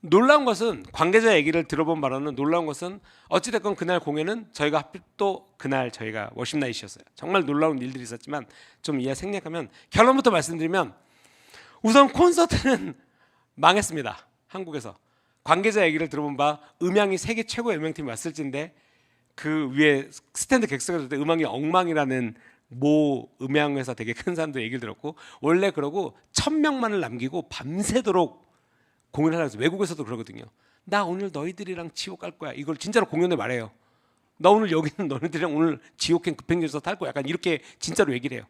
A: 놀라운 것은 관계자 얘기를 들어본 바로는 놀라운 것은 어찌됐건 그날 공연은 저희가 하필 또 그날 저희가 워십 나잇이었어요. 정말 놀라운 일들이 있었지만 좀 이해 생략하면 결론부터 말씀드리면 우선 콘서트는 망했습니다. 한국에서 관계자 얘기를 들어본 바 음향이 세계 최고의 음향팀이 왔을진데 그 위에 스탠드 객석에 있을 때 음향이 엉망이라는 모 음향회사 되게 큰 사람도 얘기를 들었고 원래 그러고 1000명만을 남기고 밤새도록 공연을 하면서 외국에서도 그러거든요. 나 오늘 너희들이랑 지옥 갈 거야. 이걸 진짜로 공연에 말해요. 나 오늘 여기 있는 너희들이랑 오늘 지옥행 급행열차 탈 거야. 약간 이렇게 진짜로 얘기를 해요.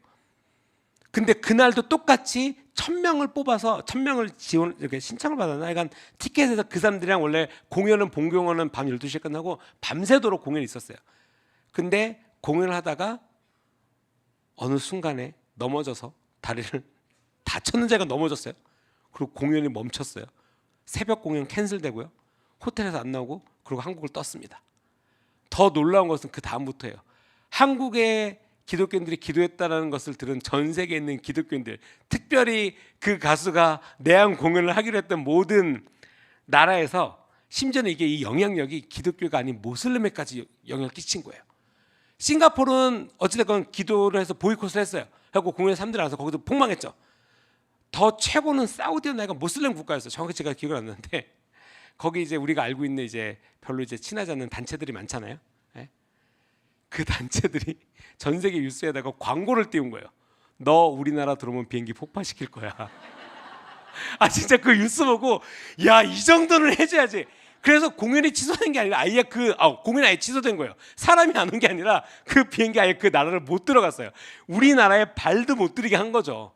A: 근데 그날도 똑같이 1,000명을 뽑아서 1,000명을 지원 이렇게 신청을 받았나? 약간 티켓에서 그 사람들이랑 원래 공연은 본공연은 밤 12시에 끝나고 밤새도록 공연이 있었어요. 근데 공연을 하다가 어느 순간에 넘어져서 다리를 다쳤는 자가 넘어졌어요. 그리고 공연이 멈췄어요. 새벽 공연 캔슬되고요. 호텔에서 안 나오고 그리고 한국을 떴습니다. 더 놀라운 것은 그 다음부터예요. 한국의 기독교인들이 기도했다는 것을 들은 전 세계에 있는 기독교인들, 특별히 그 가수가 내한 공연을 하기로 했던 모든 나라에서 심지어는 이게 이 영향력이 기독교가 아닌 모슬림에까지 영향을 끼친 거예요. 싱가포르는 어찌됐건 기도를 해서 보이콧을 했어요. 하고 공연에 사람들이 와서 거기도 폭망했죠. 더 최고는 사우디아라비아가 모슬림 국가였어요. 정확히 제가 기억을 안 나는데 거기 이제 우리가 알고 있는 이제 별로 이제 친하지 않는 단체들이 많잖아요. 네? 그 단체들이 전 세계 뉴스에다가 광고를 띄운 거예요. 너 우리나라 들어오면 비행기 폭파시킬 거야. 아 진짜 그 뉴스 보고 야 이 정도는 해줘야지. 그래서 공연이 취소된 게 아니라 아예 공연이 아예 취소된 거예요. 사람이 안 온 게 아니라 그 비행기 아예 그 나라를 못 들어갔어요. 우리나라에 발도 못 들이게 한 거죠.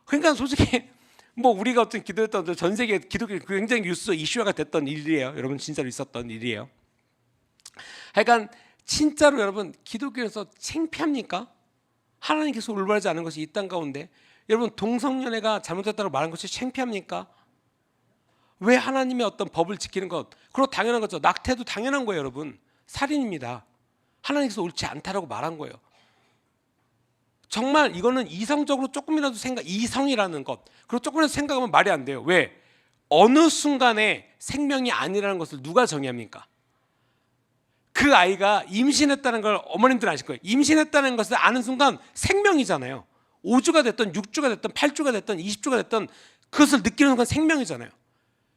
A: 그러니까 솔직히 뭐 우리가 어떤 기도했던 전 세계 기독교 굉장히 뉴스 이슈화가 됐던 일이에요. 여러분 진짜로 있었던 일이에요. 하여간 진짜로 여러분 기독교에서 창피합니까? 하나님께서 올바르지 않은 것이 이 땅 가운데 여러분 동성연애가 잘못됐다고 말한 것이 창피합니까? 왜 하나님의 어떤 법을 지키는 것 그거 당연한 거죠. 낙태도 당연한 거예요. 여러분 살인입니다. 하나님께서 옳지 않다라고 말한 거예요. 정말 이거는 이성적으로 조금이라도 이성이라는 것 그리고 조금이라도 생각하면 말이 안 돼요. 왜? 어느 순간에 생명이 아니라는 것을 누가 정의합니까? 그 아이가 임신했다는 걸 어머님들은 아실 거예요. 임신했다는 것을 아는 순간 생명이잖아요. 5주가 됐든 6주가 됐든 8주가 됐든 20주가 됐든 그것을 느끼는 순간 생명이잖아요.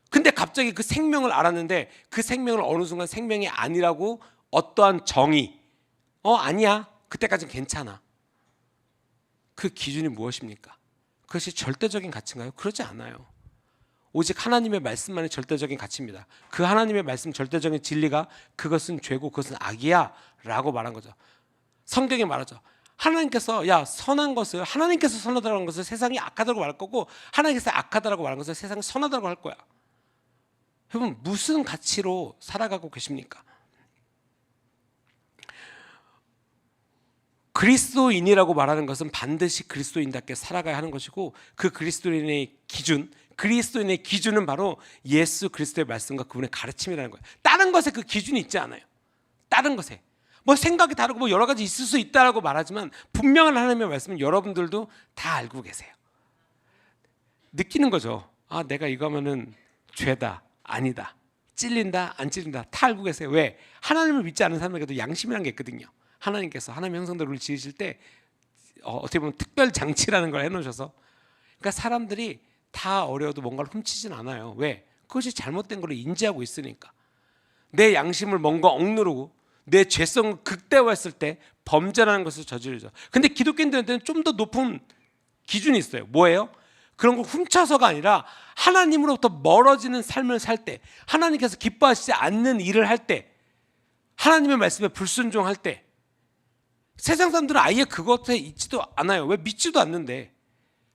A: 근데 갑자기 그 생명을 알았는데 그 생명을 어느 순간 생명이 아니라고 어떠한 정의 아니야 그때까지는 괜찮아. 그 기준이 무엇입니까? 그것이 절대적인 가치인가요? 그러지 않아요. 오직 하나님의 말씀만이 절대적인 가치입니다. 그 하나님의 말씀 절대적인 진리가 그것은 죄고 그것은 악이야 라고 말한 거죠. 성경에 말하죠. 하나님께서 선한 것을 하나님께서 선하다고 한 것을 세상이 악하다고 말할 거고 하나님께서 악하다고 말한 것을 세상이 선하다고 할 거야. 여러분 무슨 가치로 살아가고 계십니까? 그리스도인이라고 말하는 것은 반드시 그리스도인답게 살아가야 하는 것이고 그 그리스도인의 기준은 바로 예수 그리스도의 말씀과 그분의 가르침이라는 거예요. 다른 것에 그 기준이 있지 않아요. 다른 것에 뭐 생각이 다르고 뭐 여러 가지 있을 수 있다라고 말하지만 분명한 하나님의 말씀은 여러분들도 다 알고 계세요. 느끼는 거죠. 아 내가 이거 하면은 죄다 아니다 찔린다 안 찔린다 다 알고 계세요. 왜? 하나님을 믿지 않는 사람에게도 양심이라는 게 있거든요. 하나님께서 하나님의 형상대로 우리를 지으실 때 어떻게 보면 특별 장치라는 걸 해놓으셔서 그러니까 사람들이 다 어려워도 뭔가를 훔치진 않아요. 왜? 그것이 잘못된 걸 인지하고 있으니까. 내 양심을 뭔가 억누르고 내 죄성을 극대화했을 때 범죄라는 것을 저지르죠. 근데 기독교인들한테는 좀 더 높은 기준이 있어요. 뭐예요? 그런 걸 훔쳐서가 아니라 하나님으로부터 멀어지는 삶을 살 때 하나님께서 기뻐하시지 않는 일을 할 때 하나님의 말씀에 불순종할 때 세상 사람들은 아예 그것에 있지도 않아요. 왜? 믿지도 않는데.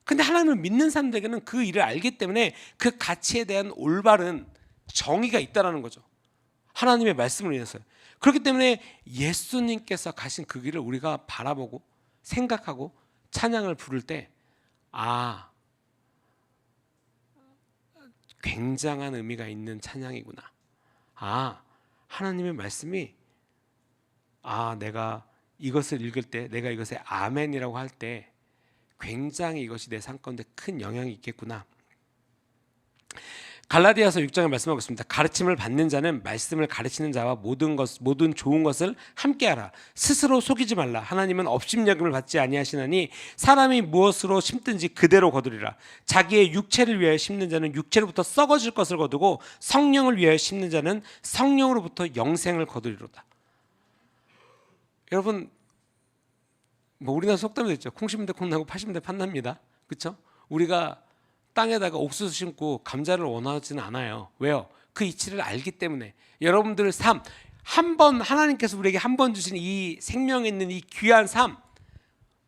A: 근데 하나님을 믿는 사람들에게는 그 일을 알기 때문에 그 가치에 대한 올바른 정의가 있다는 거죠. 하나님의 말씀을 인해서요. 그렇기 때문에 예수님께서 가신 그 길을 우리가 바라보고 생각하고 찬양을 부를 때 굉장한 의미가 있는 찬양이구나. 하나님의 말씀이 내가 이것을 읽을 때 내가 이것에 아멘이라고 할 때 굉장히 이것이 내 삶 가운데 큰 영향이 있겠구나. 갈라디아서 6장에 말씀하고 있습니다. 가르침을 받는 자는 말씀을 가르치는 자와 모든 좋은 것을 함께하라. 스스로 속이지 말라. 하나님은 업심여김을 받지 아니하시나니 사람이 무엇으로 심든지 그대로 거두리라. 자기의 육체를 위하여 심는 자는 육체로부터 썩어질 것을 거두고 성령을 위하여 심는 자는 성령으로부터 영생을 거두리로다. 여러분 뭐 우리나라 속담이 있죠. 콩 심은 데 콩나고 파 심은 데 판납니다. 그렇죠? 우리가 땅에다가 옥수수 심고 감자를 원하지는 않아요. 왜요? 그 이치를 알기 때문에 여러분들의 삶, 한 번 하나님께서 우리에게 한 번 주신 이 생명에 있는 이 귀한 삶,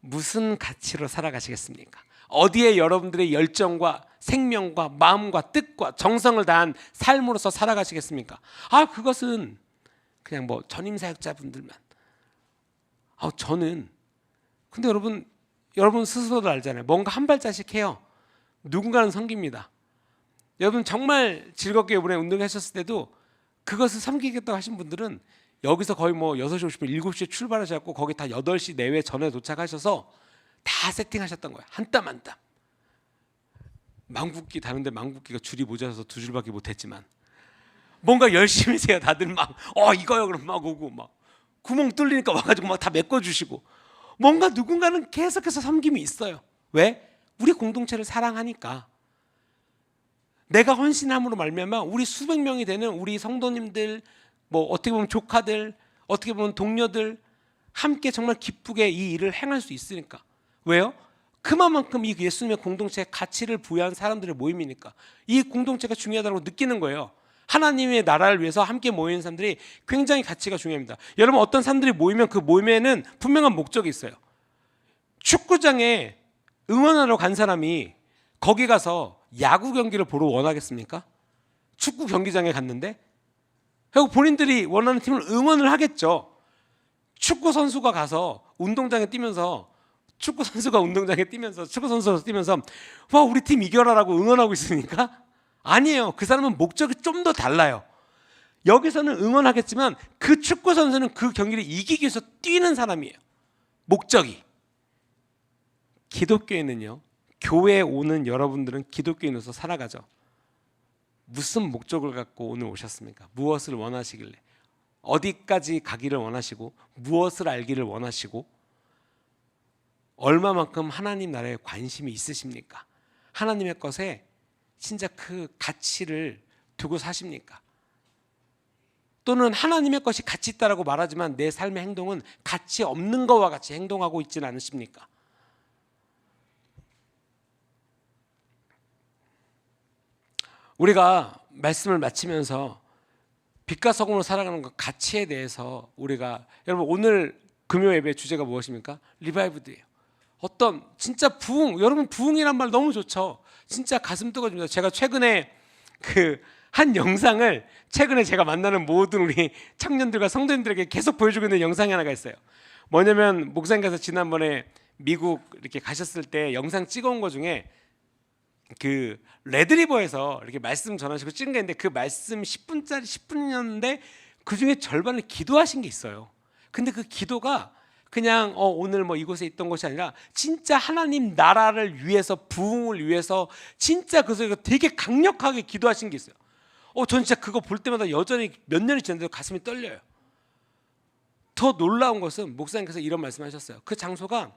A: 무슨 가치로 살아가시겠습니까? 어디에 여러분들의 열정과 생명과 마음과 뜻과 정성을 다한 삶으로서 살아가시겠습니까? 그것은 그냥 뭐 전임 사역자분들만. 저는 근데 여러분 스스로도 알잖아요. 뭔가 한 발자씩 해요. 누군가는 섬깁니다. 여러분 정말 즐겁게 이번에 운동하셨을 때도 그것을 섬기겠다고 하신 분들은 여기서 거의 뭐 6시 50분, 7시에 출발하셔서 거기 다 8시 내외 전에 도착하셔서 다 세팅하셨던 거예요. 한 땀 한 땀. 망국기 다른데 망국기가 줄이 모자라서 2줄밖에 못했지만 뭔가 열심히 세요. 다들 막 이거요 그럼 막 오고 막 구멍 뚫리니까 와가지고 막 다 메꿔주시고 뭔가 누군가는 계속해서 섬김이 있어요. 왜? 우리 공동체를 사랑하니까. 내가 헌신함으로 말미암아 우리 수백 명이 되는 우리 성도님들, 뭐 어떻게 보면 조카들, 어떻게 보면 동료들 함께 정말 기쁘게 이 일을 행할 수 있으니까. 왜요? 그만큼 이 예수님의 공동체에 가치를 부여한 사람들의 모임이니까. 이 공동체가 중요하다고 느끼는 거예요. 하나님의 나라를 위해서 함께 모이는 사람들이 굉장히 가치가 중요합니다. 여러분 어떤 사람들이 모이면 그 모임에는 분명한 목적이 있어요. 축구장에 응원하러 간 사람이 거기 가서 야구 경기를 보러 원하겠습니까? 축구 경기장에 갔는데 결국 본인들이 원하는 팀을 응원을 하겠죠. 축구 선수가 가서 운동장에 뛰면서 축구 선수가 뛰면서 와 우리 팀 이겨라라고 응원하고 있으니까 아니에요. 그 사람은 목적이 좀 더 달라요. 여기서는 응원하겠지만 그 축구 선수는 그 경기를 이기기 위해서 뛰는 사람이에요. 목적이. 기독교인은요, 교회에 오는 여러분들은 기독교인으로서 살아가죠. 무슨 목적을 갖고 오늘 오셨습니까? 무엇을 원하시길래? 어디까지 가기를 원하시고 무엇을 알기를 원하시고 얼마만큼 하나님 나라에 관심이 있으십니까? 하나님의 것에 진짜 그 가치를 두고 사십니까? 또는 하나님의 것이 가치 있다라고 말하지만 내 삶의 행동은 가치 없는 것과 같이 행동하고 있지는 않으십니까? 우리가 말씀을 마치면서 빛과 소금으로 살아가는 것 가치에 대해서 우리가 여러분 오늘 금요 예배 주제가 무엇입니까? 리바이브드예요. 어떤 진짜 부흥, 여러분 부흥이란 말 너무 좋죠. 진짜 가슴 뜨거워집니다. 제가 최근에 한 영상을 최근에 제가 만나는 모든 우리 청년들과 성도님들에게 계속 보여주고 있는 영상이 하나가 있어요. 뭐냐면 목사님께서 지난번에 미국 이렇게 가셨을 때 영상 찍어온 것 중에 그 레드리버에서 이렇게 말씀 전하시고 찍은 게 있는데 그 말씀 10분이었는데 그 중에 절반을 기도하신 게 있어요. 근데 그 기도가 그냥 오늘 뭐 이곳에 있던 것이 아니라 진짜 하나님 나라를 위해서 부흥을 위해서 진짜 그 소리가 되게 강력하게 기도하신 게 있어요. 전 진짜 그거 볼 때마다 여전히 몇 년이 지났는데도 가슴이 떨려요. 더 놀라운 것은 목사님께서 이런 말씀하셨어요. 그 장소가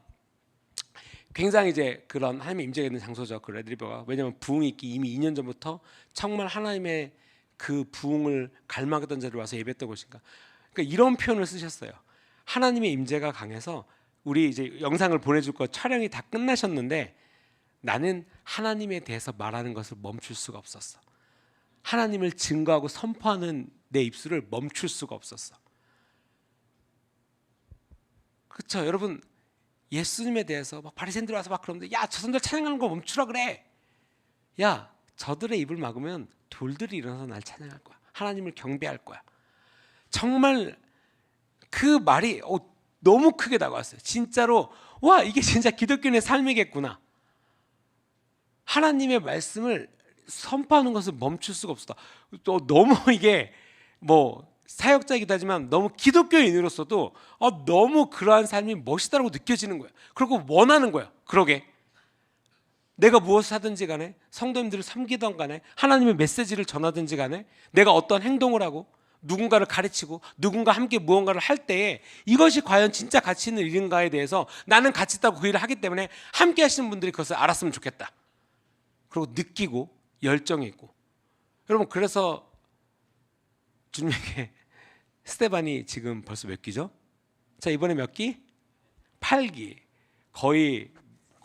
A: 굉장히 이제 그런 하나님의 임재가 있는 장소죠. 그 레드리버가. 왜냐하면 부흥이 있기 이미 2년 전부터 정말 하나님의 그 부흥을 갈망하던 자를 와서 예배했던 곳인가. 그러니까 이런 표현을 쓰셨어요. 하나님의 임재가 강해서 우리 이제 영상을 보내줄 거 촬영이 다 끝나셨는데 나는 하나님에 대해서 말하는 것을 멈출 수가 없었어. 하나님을 증거하고 선포하는 내 입술을 멈출 수가 없었어. 그렇죠, 여러분. 예수님에 대해서 막 바리새인들 와서 막 그러는데 야 저분들 찬양하는 거 멈추라 그래. 야 저들의 입을 막으면 돌들이 일어나서 날 찬양할 거야. 하나님을 경배할 거야. 정말 그 말이 너무 크게 다가왔어요. 진짜로 와 이게 진짜 기독교인의 삶이겠구나. 하나님의 말씀을 선포하는 것을 멈출 수가 없어. 또 너무 이게 뭐 사역자이기도 하지만 너무 기독교인으로서도 너무 그러한 삶이 멋있다고 느껴지는 거야. 그리고 원하는 거야. 그러게 내가 무엇을 하든지 간에 성도님들을 섬기던 간에 하나님의 메시지를 전하든지 간에 내가 어떤 행동을 하고 누군가를 가르치고 누군가 함께 무언가를 할 때에 이것이 과연 진짜 가치 있는 일인가에 대해서 나는 가치 있다고 그 일을 하기 때문에 함께 하시는 분들이 그것을 알았으면 좋겠다. 그리고 느끼고 열정이 있고. 여러분 그래서 주님에게 스테반이 지금 벌써 몇 기죠? 자 이번에 몇 기? 8기. 거의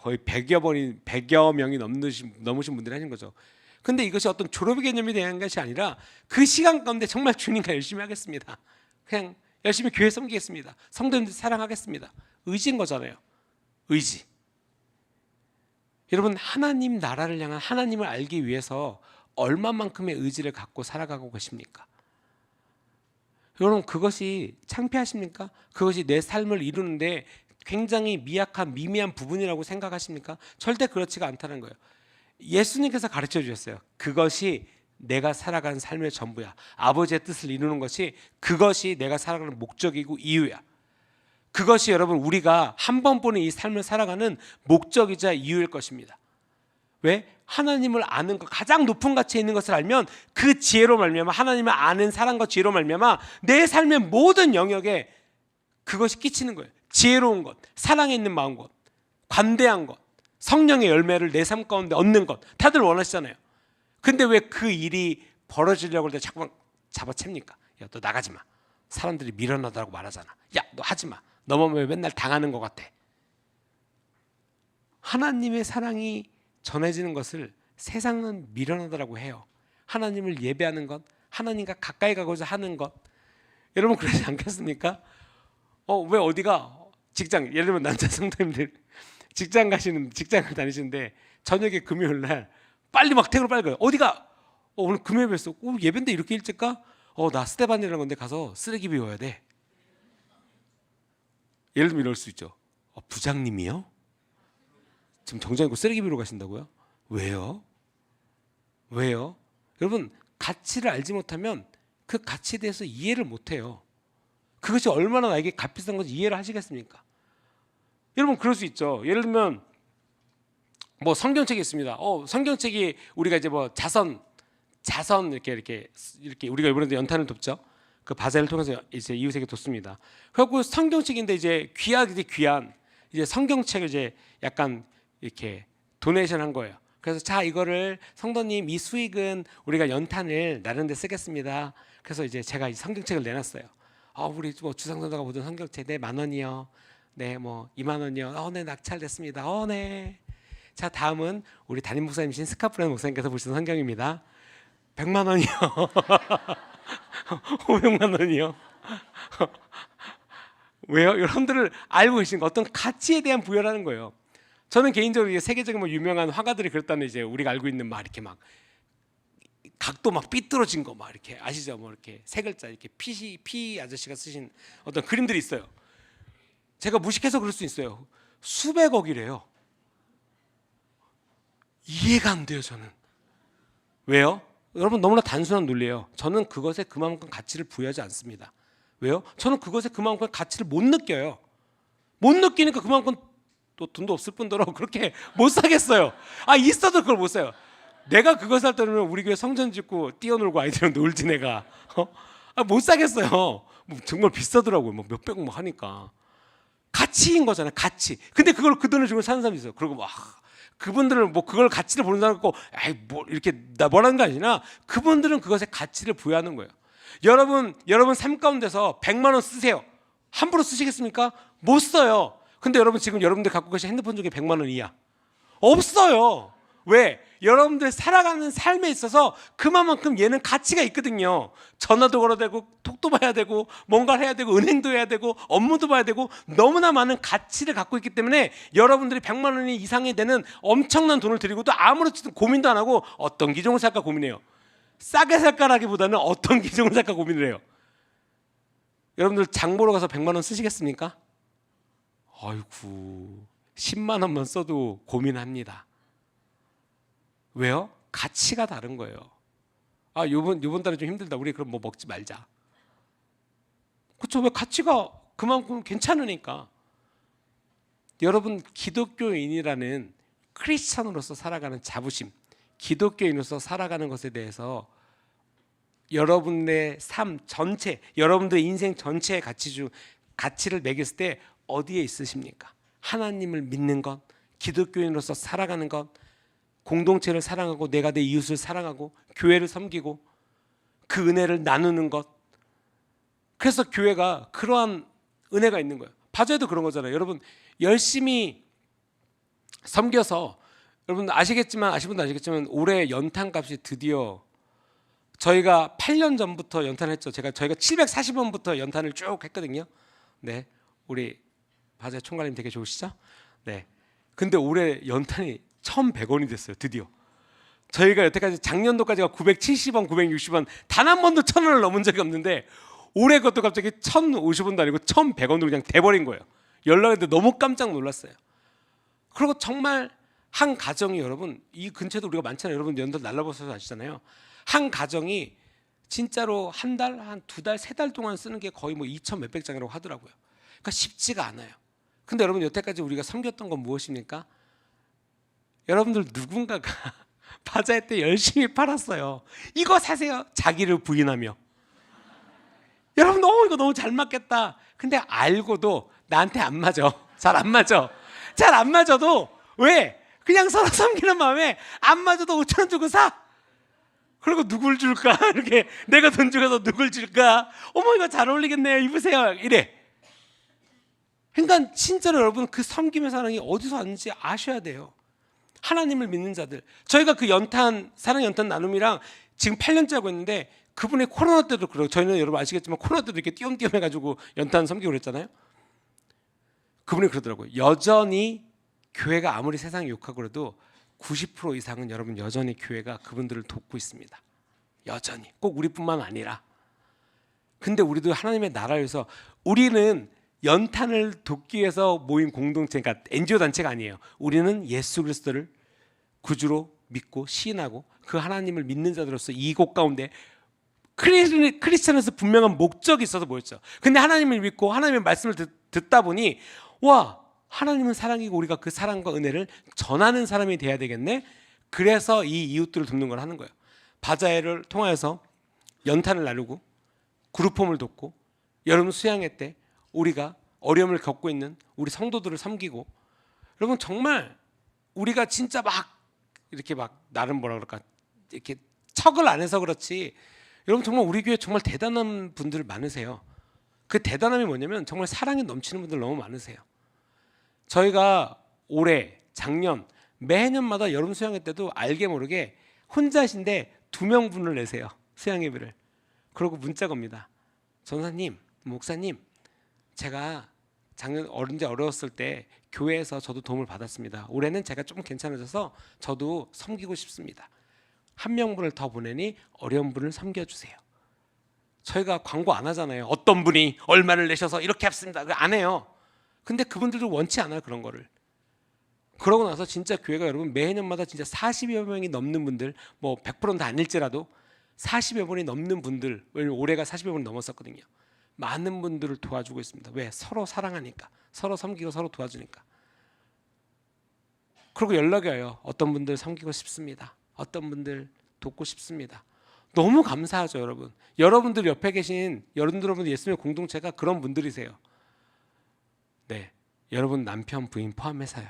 A: 100여 명이 넘으신 분들이 하신 거죠. 근데 이것이 어떤 졸업의 개념이 되는 것이 아니라 그 시간 가운데 정말 주님과 열심히 하겠습니다. 그냥 열심히 교회 섬기겠습니다. 성도님들 사랑하겠습니다. 의지인 거잖아요. 의지. 여러분, 하나님 나라를 향한 하나님을 알기 위해서 얼마만큼의 의지를 갖고 살아가고 계십니까? 여러분, 그것이 창피하십니까? 그것이 내 삶을 이루는데 굉장히 미약한 미미한 부분이라고 생각하십니까? 절대 그렇지가 않다는 거예요. 예수님께서 가르쳐 주셨어요. 그것이 내가 살아가는 삶의 전부야. 아버지의 뜻을 이루는 것이, 그것이 내가 살아가는 목적이고 이유야. 그것이 여러분, 우리가 한 번 보는 이 삶을 살아가는 목적이자 이유일 것입니다. 왜? 하나님을 아는 것, 가장 높은 가치에 있는 것을 알면 그 지혜로 말미암아, 하나님을 아는 사랑과 지혜로 말미암아 내 삶의 모든 영역에 그것이 끼치는 거예요. 지혜로운 것, 사랑에 있는 마음 것, 관대한 것, 성령의 열매를 내 삶 가운데 얻는 것, 다들 원하시잖아요. 근데 왜 그 일이 벌어지려고 할 때 자꾸만 잡아챕니까? 야, 너 나가지 마. 사람들이 미련하다고 말하잖아. 야, 너 하지 마. 너만 왜 맨날 당하는 것 같아. 하나님의 사랑이 전해지는 것을 세상은 미련하다고 해요. 하나님을 예배하는 것, 하나님과 가까이 가고자 하는 것. 여러분, 그러지 않겠습니까? 왜 어디가 직장, 예를 들면 남자 성도님들 직장을 다니시는데 저녁에 금요일 날 빨리 막 퇴근을 빨리 가요. 어디가? 오늘 금요일이었어. 예배인데 이렇게 일찍 가? 나 스테반이라는 건데 가서 쓰레기 비워야 돼. 예를 들면 이럴 수 있죠. 부장님이요? 지금 정장 입고 쓰레기 비우러 가신다고요? 왜요? 왜요? 여러분, 가치를 알지 못하면 그 가치에 대해서 이해를 못해요. 그것이 얼마나 나에게 값비싼 건지 이해를 하시겠습니까? 여러분, 그럴 수 있죠. 예를 들면 뭐 성경책이 있습니다. 성경책이 우리가 이제 뭐 자선 이렇게 우리가 이번에도 연탄을 돕죠. 그 바자를 통해서 이제 이웃에게 돕습니다. 그리고 성경책인데 이제 귀한 이제 성경책을 이제 약간 이렇게 도네이션 한 거예요. 그래서 자, 이거를 성도님, 이 수익은 우리가 연탄을 나르는 데 쓰겠습니다. 그래서 이제 제가 이 성경책을 내놨어요. 우리 뭐 주상선도가 보던 성경책, 네, 10,000원이요. 네, 뭐 20,000원이요. 네, 낙찰됐습니다. 네. 자, 다음은 우리 담임 목사님이신 스카프라는 목사님께서 보시는 성경입니다. 100만 원이요. 500만 원이요. 왜요? 여러분들을 알고 계신 어떤 가치에 대한 부여라는 거예요. 저는 개인적으로 세계적인 뭐 유명한 화가들이 그랬다는, 이제 우리가 알고 있는 막 이렇게 막 각도 막 삐뚤어진 거 막 이렇게 아시죠? 뭐 이렇게 세 글자 이렇게 피 아저씨가 쓰신 어떤 그림들이 있어요. 제가 무식해서 그럴 수 있어요. 수백억이래요. 이해가 안 돼요, 저는. 왜요? 여러분, 너무나 단순한 논리예요. 저는 그것에 그만큼 가치를 부여하지 않습니다. 왜요? 저는 그것에 그만큼 가치를 못 느껴요. 못 느끼니까 그만큼 또 돈도 없을 뿐더러 그렇게 못 사겠어요. 있어도 그걸 못 사요. 내가 그거 살 때면 우리 교회 성전 짓고 뛰어놀고 아이들이랑 놀지 내가. 못 사겠어요. 뭐 정말 비싸더라고요. 뭐 몇백억 뭐 하니까. 가치인 거잖아요. 가치. 근데 그걸 그 돈을 주고 사는 사람이 있어요. 그리고 막 그분들은 뭐 그걸 가치를 보는 사람 같고 뭐 이렇게 뭐라는 거 아니라 그분들은 그것에 가치를 부여하는 거예요. 여러분 삶 가운데서 100만 원 쓰세요. 함부로 쓰시겠습니까? 못 써요. 근데 여러분, 지금 여러분들 갖고 계신 핸드폰 중에 100만 원이야? 없어요. 왜? 여러분들 살아가는 삶에 있어서 그만큼 얘는 가치가 있거든요. 전화도 걸어야 되고, 톡도 봐야 되고, 뭔가를 해야 되고, 은행도 해야 되고, 업무도 봐야 되고, 너무나 많은 가치를 갖고 있기 때문에 여러분들이 100만 원이 이상이 되는 엄청난 돈을 들이고도 아무렇지도 고민도 안 하고 어떤 기종을 살까 고민해요. 싸게 살까라기보다는 어떤 기종을 살까 고민을 해요. 여러분들 장 보러 가서 100만 원 쓰시겠습니까? 아이고, 10만 원만 써도 고민합니다. 왜요? 가치가 다른 거예요. 요번 달에 좀 힘들다. 우리 그럼 뭐 먹지 말자. 그렇죠? 왜? 가치가 그만큼 괜찮으니까. 여러분, 기독교인이라는 크리스찬으로서 살아가는 자부심, 기독교인으로서 살아가는 것에 대해서 여러분의 삶 전체, 여러분들의 인생 전체의 가치를 매겼을 때 어디에 있으십니까? 하나님을 믿는 것, 기독교인으로서 살아가는 것, 공동체를 사랑하고 내가 내 이웃을 사랑하고 교회를 섬기고 그 은혜를 나누는 것. 그래서 교회가 그러한 은혜가 있는 거예요. 바자회도 그런 거잖아요. 여러분, 열심히 섬겨서 여러분 아시겠지만 아시는 분도 아시겠지만 올해 연탄값이 드디어 저희가 8년 전부터 연탄을 했죠. 저희가 740원부터 연탄을 쭉 했거든요. 네, 우리 바제 총괄님 되게 좋으시죠? 네. 근데 올해 연탄이 1,100원이 됐어요. 드디어. 저희가 여태까지 작년도까지가 970원, 960원 단 한 번도 1,000원을 넘은 적이 없는데 올해 것도 갑자기 1,050원도 아니고 1,100원으로 그냥 돼버린 거예요. 연락했는데 너무 깜짝 놀랐어요. 그리고 정말 한 가정이 여러분 이 근처에도 우리가 많잖아요. 여러분 연탄 날라버서서 아시잖아요. 한 가정이 진짜로 한 달, 한 두 달, 세 달 동안 쓰는 게 거의 뭐 2,000 몇백 장이라고 하더라고요. 그러니까 쉽지가 않아요. 근데 여러분 여태까지 우리가 섬겼던 건 무엇입니까? 여러분들 누군가가 바자회 때 열심히 팔았어요. 이거 사세요. 자기를 부인하며. 여러분 이거 너무 잘 맞겠다. 근데 알고도 나한테 안 맞아. 잘 안 맞아. 잘 안 맞아도 왜? 그냥 서로 섬기는 마음에 안 맞아도 5,000원 주고 사. 그리고 누굴 줄까? 이렇게 내가 돈 주고서 누굴 줄까? 어머 이거 잘 어울리겠네요. 입으세요. 이래. 그러니까 진짜로 여러분 그 섬김의 사랑이 어디서 왔는지 아셔야 돼요. 하나님을 믿는 자들. 저희가 그 연탄 사랑 연탄 나눔이랑 지금 8년째 하고 있는데 그분의 코로나 때도 그러고 저희는 여러분 아시겠지만 코로나 때도 이렇게 띄엄띄엄 해가지고 연탄 섬기고 그랬잖아요. 그분이 그러더라고요. 여전히 교회가 아무리 세상이 욕하고 그래도 90% 이상은 여러분 여전히 교회가 그분들을 돕고 있습니다. 여전히 꼭 우리뿐만 아니라. 근데 우리도 하나님의 나라에서 우리는 연탄을 돕기 위해서 모인 공동체, 그러니까 NGO 단체가 아니에요. 우리는 예수 그리스도를 구주로 믿고 시인하고 그 하나님을 믿는 자들로서 이곳 가운데 크리스천에서 분명한 목적이 있어서 모였죠. 근데 하나님을 믿고 하나님의 말씀을 듣다 보니 와 하나님은 사랑이고 우리가 그 사랑과 은혜를 전하는 사람이 돼야 되겠네. 그래서 이 이웃들을 돕는 걸 하는 거예요. 바자회를 통해서 연탄을 나누고 그룹홈을 돕고 여러분 수양회 때 우리가 어려움을 겪고 있는 우리 성도들을 섬기고 여러분 정말 우리가 진짜 막 이렇게 막 나름 뭐라 그럴까 이렇게 척을 안 해서 그렇지 여러분 정말 우리 교회 정말 대단한 분들 많으세요. 그 대단함이 뭐냐면 정말 사랑이 넘치는 분들 너무 많으세요. 저희가 올해 작년 매년마다 여름 수양회 때도 알게 모르게 혼자신데 2명분을 내세요. 수양예배를. 그러고 문자가 옵니다. 전사님, 목사님 제가 작년 어려웠을 때 교회에서 저도 도움을 받았습니다. 올해는 제가 조금 괜찮아져서 저도 섬기고 싶습니다. 한 명분을 더 보내니 어려운 분을 섬겨주세요. 저희가 광고 안 하잖아요. 어떤 분이 얼마를 내셔서 이렇게 합습니다. 안 해요. 근데 그분들도 원치 않아요. 그런 거를. 그러고 나서 진짜 교회가 여러분 매년마다 진짜 40여 명이 넘는 분들 뭐 100%는 다 아닐지라도 40여 분이 넘는 분들 올해가 40여 분이 넘었었거든요. 많은 분들을 도와주고 있습니다. 왜? 서로 사랑하니까. 서로 섬기고 서로 도와주니까. 그리고 연락이 와요. 어떤 분들 섬기고 싶습니다. 어떤 분들 돕고 싶습니다. 너무 감사하죠, 여러분. 여러분들 옆에 계신 여러분 예수님의 공동체가 그런 분들이세요. 네, 여러분 남편 부인 포함해서요.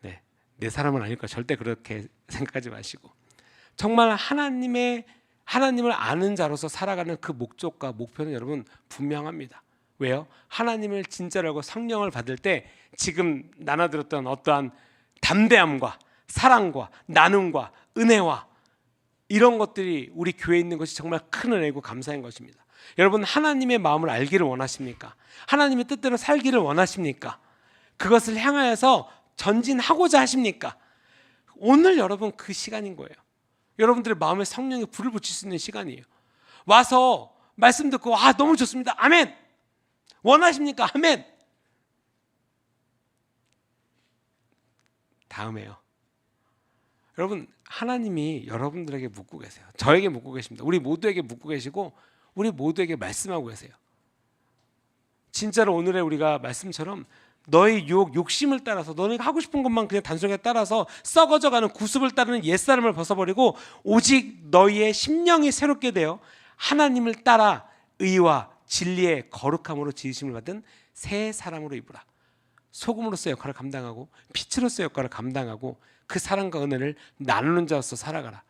A: 네, 내 사람은 아닐까 절대 그렇게 생각하지 마시고 정말 하나님을 아는 자로서 살아가는 그 목적과 목표는 여러분 분명합니다. 왜요? 하나님을 진짜로 알고 성령을 받을 때 지금 나눠들었던 어떠한 담대함과 사랑과 나눔과 은혜와 이런 것들이 우리 교회에 있는 것이 정말 큰 은혜고 감사한 것입니다. 여러분 하나님의 마음을 알기를 원하십니까? 하나님의 뜻대로 살기를 원하십니까? 그것을 향하여서 전진하고자 하십니까? 오늘 여러분 그 시간인 거예요. 여러분들의 마음에 성령의 불을 붙일 수 있는 시간이에요. 와서 말씀 듣고 너무 좋습니다. 아멘. 원하십니까? 아멘. 다음에요. 여러분 하나님이 여러분들에게 묻고 계세요. 저에게 묻고 계십니다. 우리 모두에게 묻고 계시고 우리 모두에게 말씀하고 계세요. 진짜로 오늘의 우리가 말씀처럼 너의 욕심을 따라서 너네가 하고 싶은 것만 그냥 단순하게 따라서 썩어져가는 구습을 따르는 옛사람을 벗어버리고 오직 너희의 심령이 새롭게 되어 하나님을 따라 의와 진리의 거룩함으로 지으심을 받은 새 사람으로 입으라. 소금으로서 역할을 감당하고 빛으로서 역할을 감당하고 그 사랑과 은혜를 나누는 자로서 살아가라.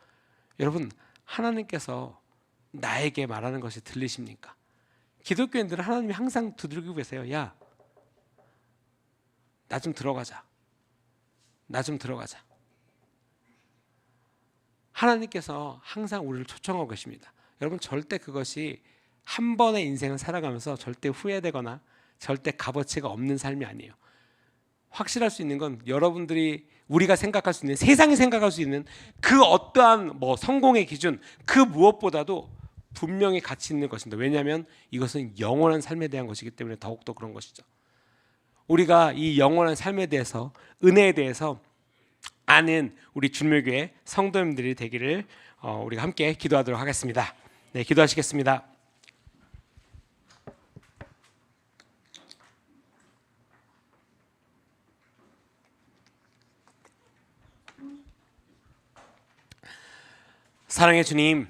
A: 여러분 하나님께서 나에게 말하는 것이 들리십니까? 기독교인들은 하나님이 항상 두들기고 계세요. 야, 나 좀 들어가자. 나 좀 들어가자. 하나님께서 항상 우리를 초청하고 계십니다. 여러분, 절대 그것이 한 번의 인생을 살아가면서 절대 후회되거나 절대 값어치가 없는 삶이 아니에요. 확실할 수 있는 건 여러분들이 우리가 생각할 수 있는, 세상이 생각할 수 있는 그 어떠한 성공의 기준, 그 무엇보다도 분명히 가치 있는 것입니다. 왜냐하면 이것은 영원한 삶에 대한 것이기 때문에 더욱더 그런 것이죠. 우리가 이 영원한 삶에 대해서, 은혜에 대해서 아는 우리 주님의 교회 성도님들이 되기를 우리가 함께 기도하도록 하겠습니다. 네, 기도하시겠습니다. 사랑의 주님,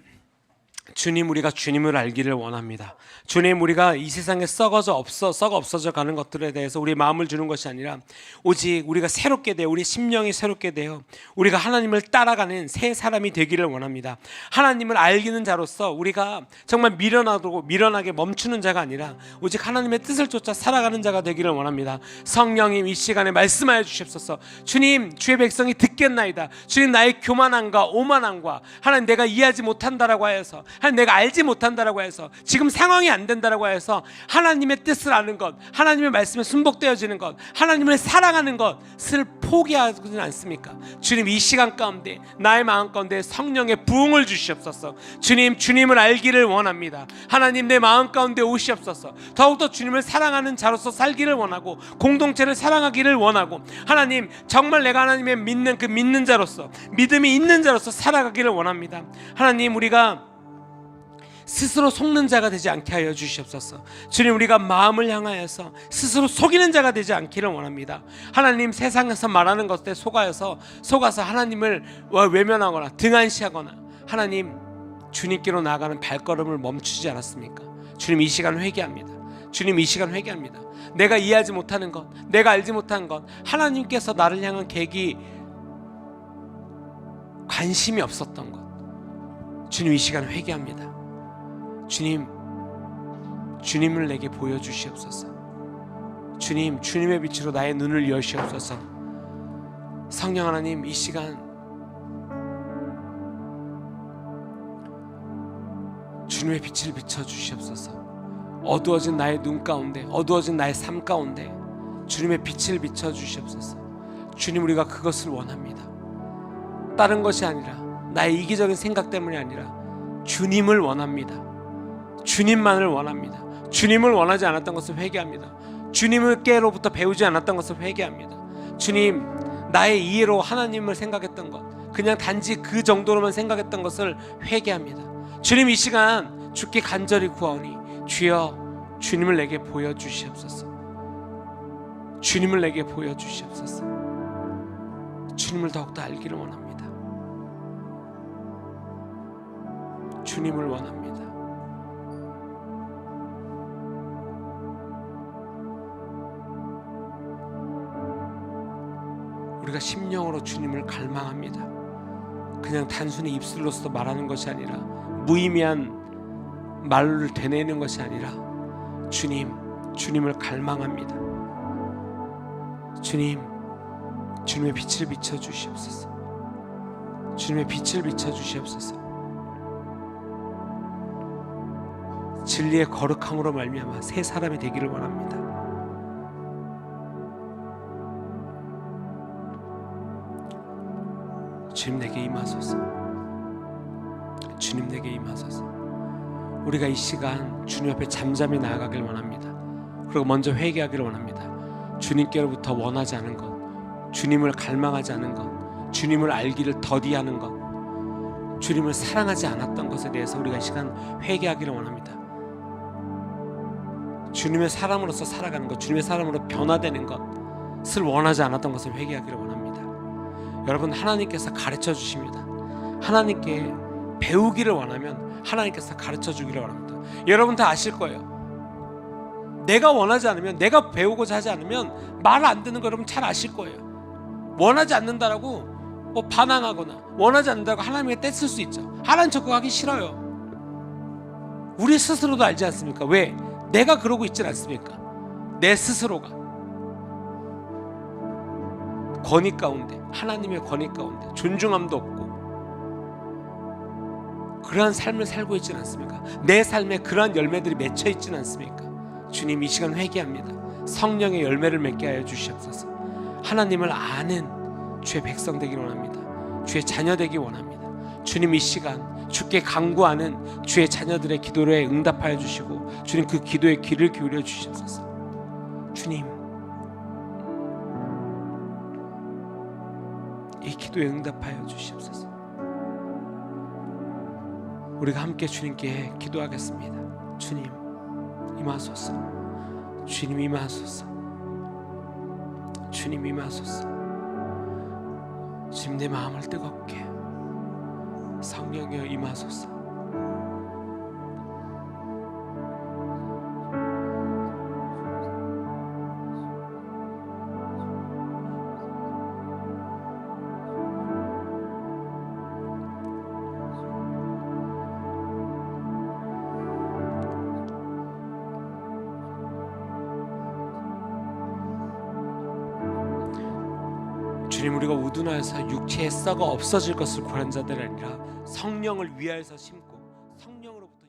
A: 주님, 우리가 주님을 알기를 원합니다. 주님, 우리가 이 세상에 썩어 없어져 가는 것들에 대해서 우리 마음을 주는 것이 아니라 오직 우리가 새롭게 되어, 우리 심령이 새롭게 되어 우리가 하나님을 따라가는 새 사람이 되기를 원합니다. 하나님을 알기는 자로서 우리가 정말 미련하게 멈추는 자가 아니라 오직 하나님의 뜻을 쫓아 살아가는 자가 되기를 원합니다. 성령님, 이 시간에 말씀하여 주시옵소서. 주님, 주의 백성이 듣겠나이다. 주님, 나의 교만함과 오만함과 하나님 내가 이해하지 못한다라고 하여서, 하나님 내가 알지 못한다라고 해서, 지금 상황이 안 된다라고 해서 하나님의 뜻을 아는 것, 하나님의 말씀에 순복되어지는 것, 하나님을 사랑하는 것을 포기하지는 않습니까? 주님, 이 시간 가운데 나의 마음 가운데 성령의 부흥을 주시옵소서. 주님, 주님을 알기를 원합니다. 하나님, 내 마음 가운데 오시옵소서. 더욱더 주님을 사랑하는 자로서 살기를 원하고 공동체를 사랑하기를 원하고, 하나님, 정말 내가 하나님의 믿는 자로서, 믿음이 있는 자로서 살아가기를 원합니다. 하나님, 우리가 스스로 속는 자가 되지 않게 하여 주시옵소서. 주님, 우리가 마음을 향하여서 스스로 속이는 자가 되지 않기를 원합니다. 하나님, 세상에서 말하는 것에 속아서 하나님을 외면하거나 등한시하거나, 하나님, 주님께로 나아가는 발걸음을 멈추지 않았습니까? 주님, 이 시간 회개합니다. 주님, 이 시간 회개합니다. 내가 이해하지 못하는 것, 내가 알지 못한 것, 하나님께서 나를 향한 계기, 관심이 없었던 것, 주님, 이 시간 회개합니다. 주님, 주님을 내게 보여주시옵소서. 주님, 주님의 빛으로 나의 눈을 여시옵소서. 성령 하나님, 이 시간 주님의 빛을 비춰주시옵소서. 어두워진 나의 눈 가운데, 어두워진 나의 삶 가운데 주님의 빛을 비춰주시옵소서. 주님, 우리가 그것을 원합니다. 다른 것이 아니라, 나의 이기적인 생각 때문이 아니라 주님을 원합니다. 주님만을 원합니다. 주님을 원하지 않았던 것을 회개합니다. 주님께로부터 배우지 않았던 것을 회개합니다. 주님, 나의 이해로 하나님을 생각했던 것, 그냥 단지 그 정도로만 생각했던 것을 회개합니다. 주님, 이 시간 주께 간절히 구하오니 주여, 주님을 내게 보여주시옵소서. 주님을 내게 보여주시옵소서. 주님을 더욱더 알기를 원합니다. 주님을 원합니다. 우리가 심령으로 주님을 갈망합니다. 그냥 단순히 입술로서 말하는 것이 아니라, 무의미한 말을 되뇌는 것이 아니라, 주님을 갈망합니다. 주님, 주님의 빛을 비춰주시옵소서. 주님의 빛을 비춰주시옵소서. 진리의 거룩함으로 말미암아 새 사람이 되기를 원합니다. 주님, 내게 임하소서. 주님, 내게 임하소서. 우리가 이 시간 주님 앞에 잠잠히 나아가길 원합니다. 그리고 먼저 회개하기를 원합니다. 주님께로부터 원하지 않은 것, 주님을 갈망하지 않은 것, 주님을 알기를 더디하는 것, 주님을 사랑하지 않았던 것에 대해서 우리가 이 시간 회개하기를 원합니다. 주님의 사람으로서 살아가는 것, 주님의 사람으로 변화되는 것을 원하지 않았던 것을 회개하기를 원합니다. 여러분, 하나님께서 가르쳐 주십니다. 하나님께 배우기를 원하면 하나님께서 가르쳐 주기를 원합니다. 여러분 다 아실 거예요. 내가 원하지 않으면, 내가 배우고자 하지 않으면 말 안 듣는 거 여러분 잘 아실 거예요. 원하지 않는다라고 반항하거나 원하지 않는다고 하나님에게 떼쓸 수 있죠. 하나님 저 그거 하기 싫어요. 우리 스스로도 알지 않습니까? 왜? 내가 그러고 있지 않습니까? 내 스스로가 권위 가운데, 하나님의 권위 가운데 존중함도 없고 그러한 삶을 살고 있지는 않습니까? 내 삶에 그러한 열매들이 맺혀 있지는 않습니까? 주님, 이 시간 회개합니다. 성령의 열매를 맺게 하여 주시옵소서. 하나님을 아는 주의 백성 되기 원합니다. 주의 자녀 되기 원합니다. 주님, 이 시간 주께 간구하는 주의 자녀들의 기도에 응답하여 주시고 주님, 그 기도에 귀를 기울여 주시옵소서. 주님, 이 기도에 응답하여 주시옵소서. 우리가 함께 주님께 기도하겠습니다. 주님, 임하소서. 주님, 임하소서. 주님, 임하소서. 주님, 내 마음을 뜨겁게, 성령이여 임하소서. 주님, 우리가 우둔하여서 육체의 썩어 없어질 것을 구한 자들 아니라 성령을 위하여서 심고 성령으로부터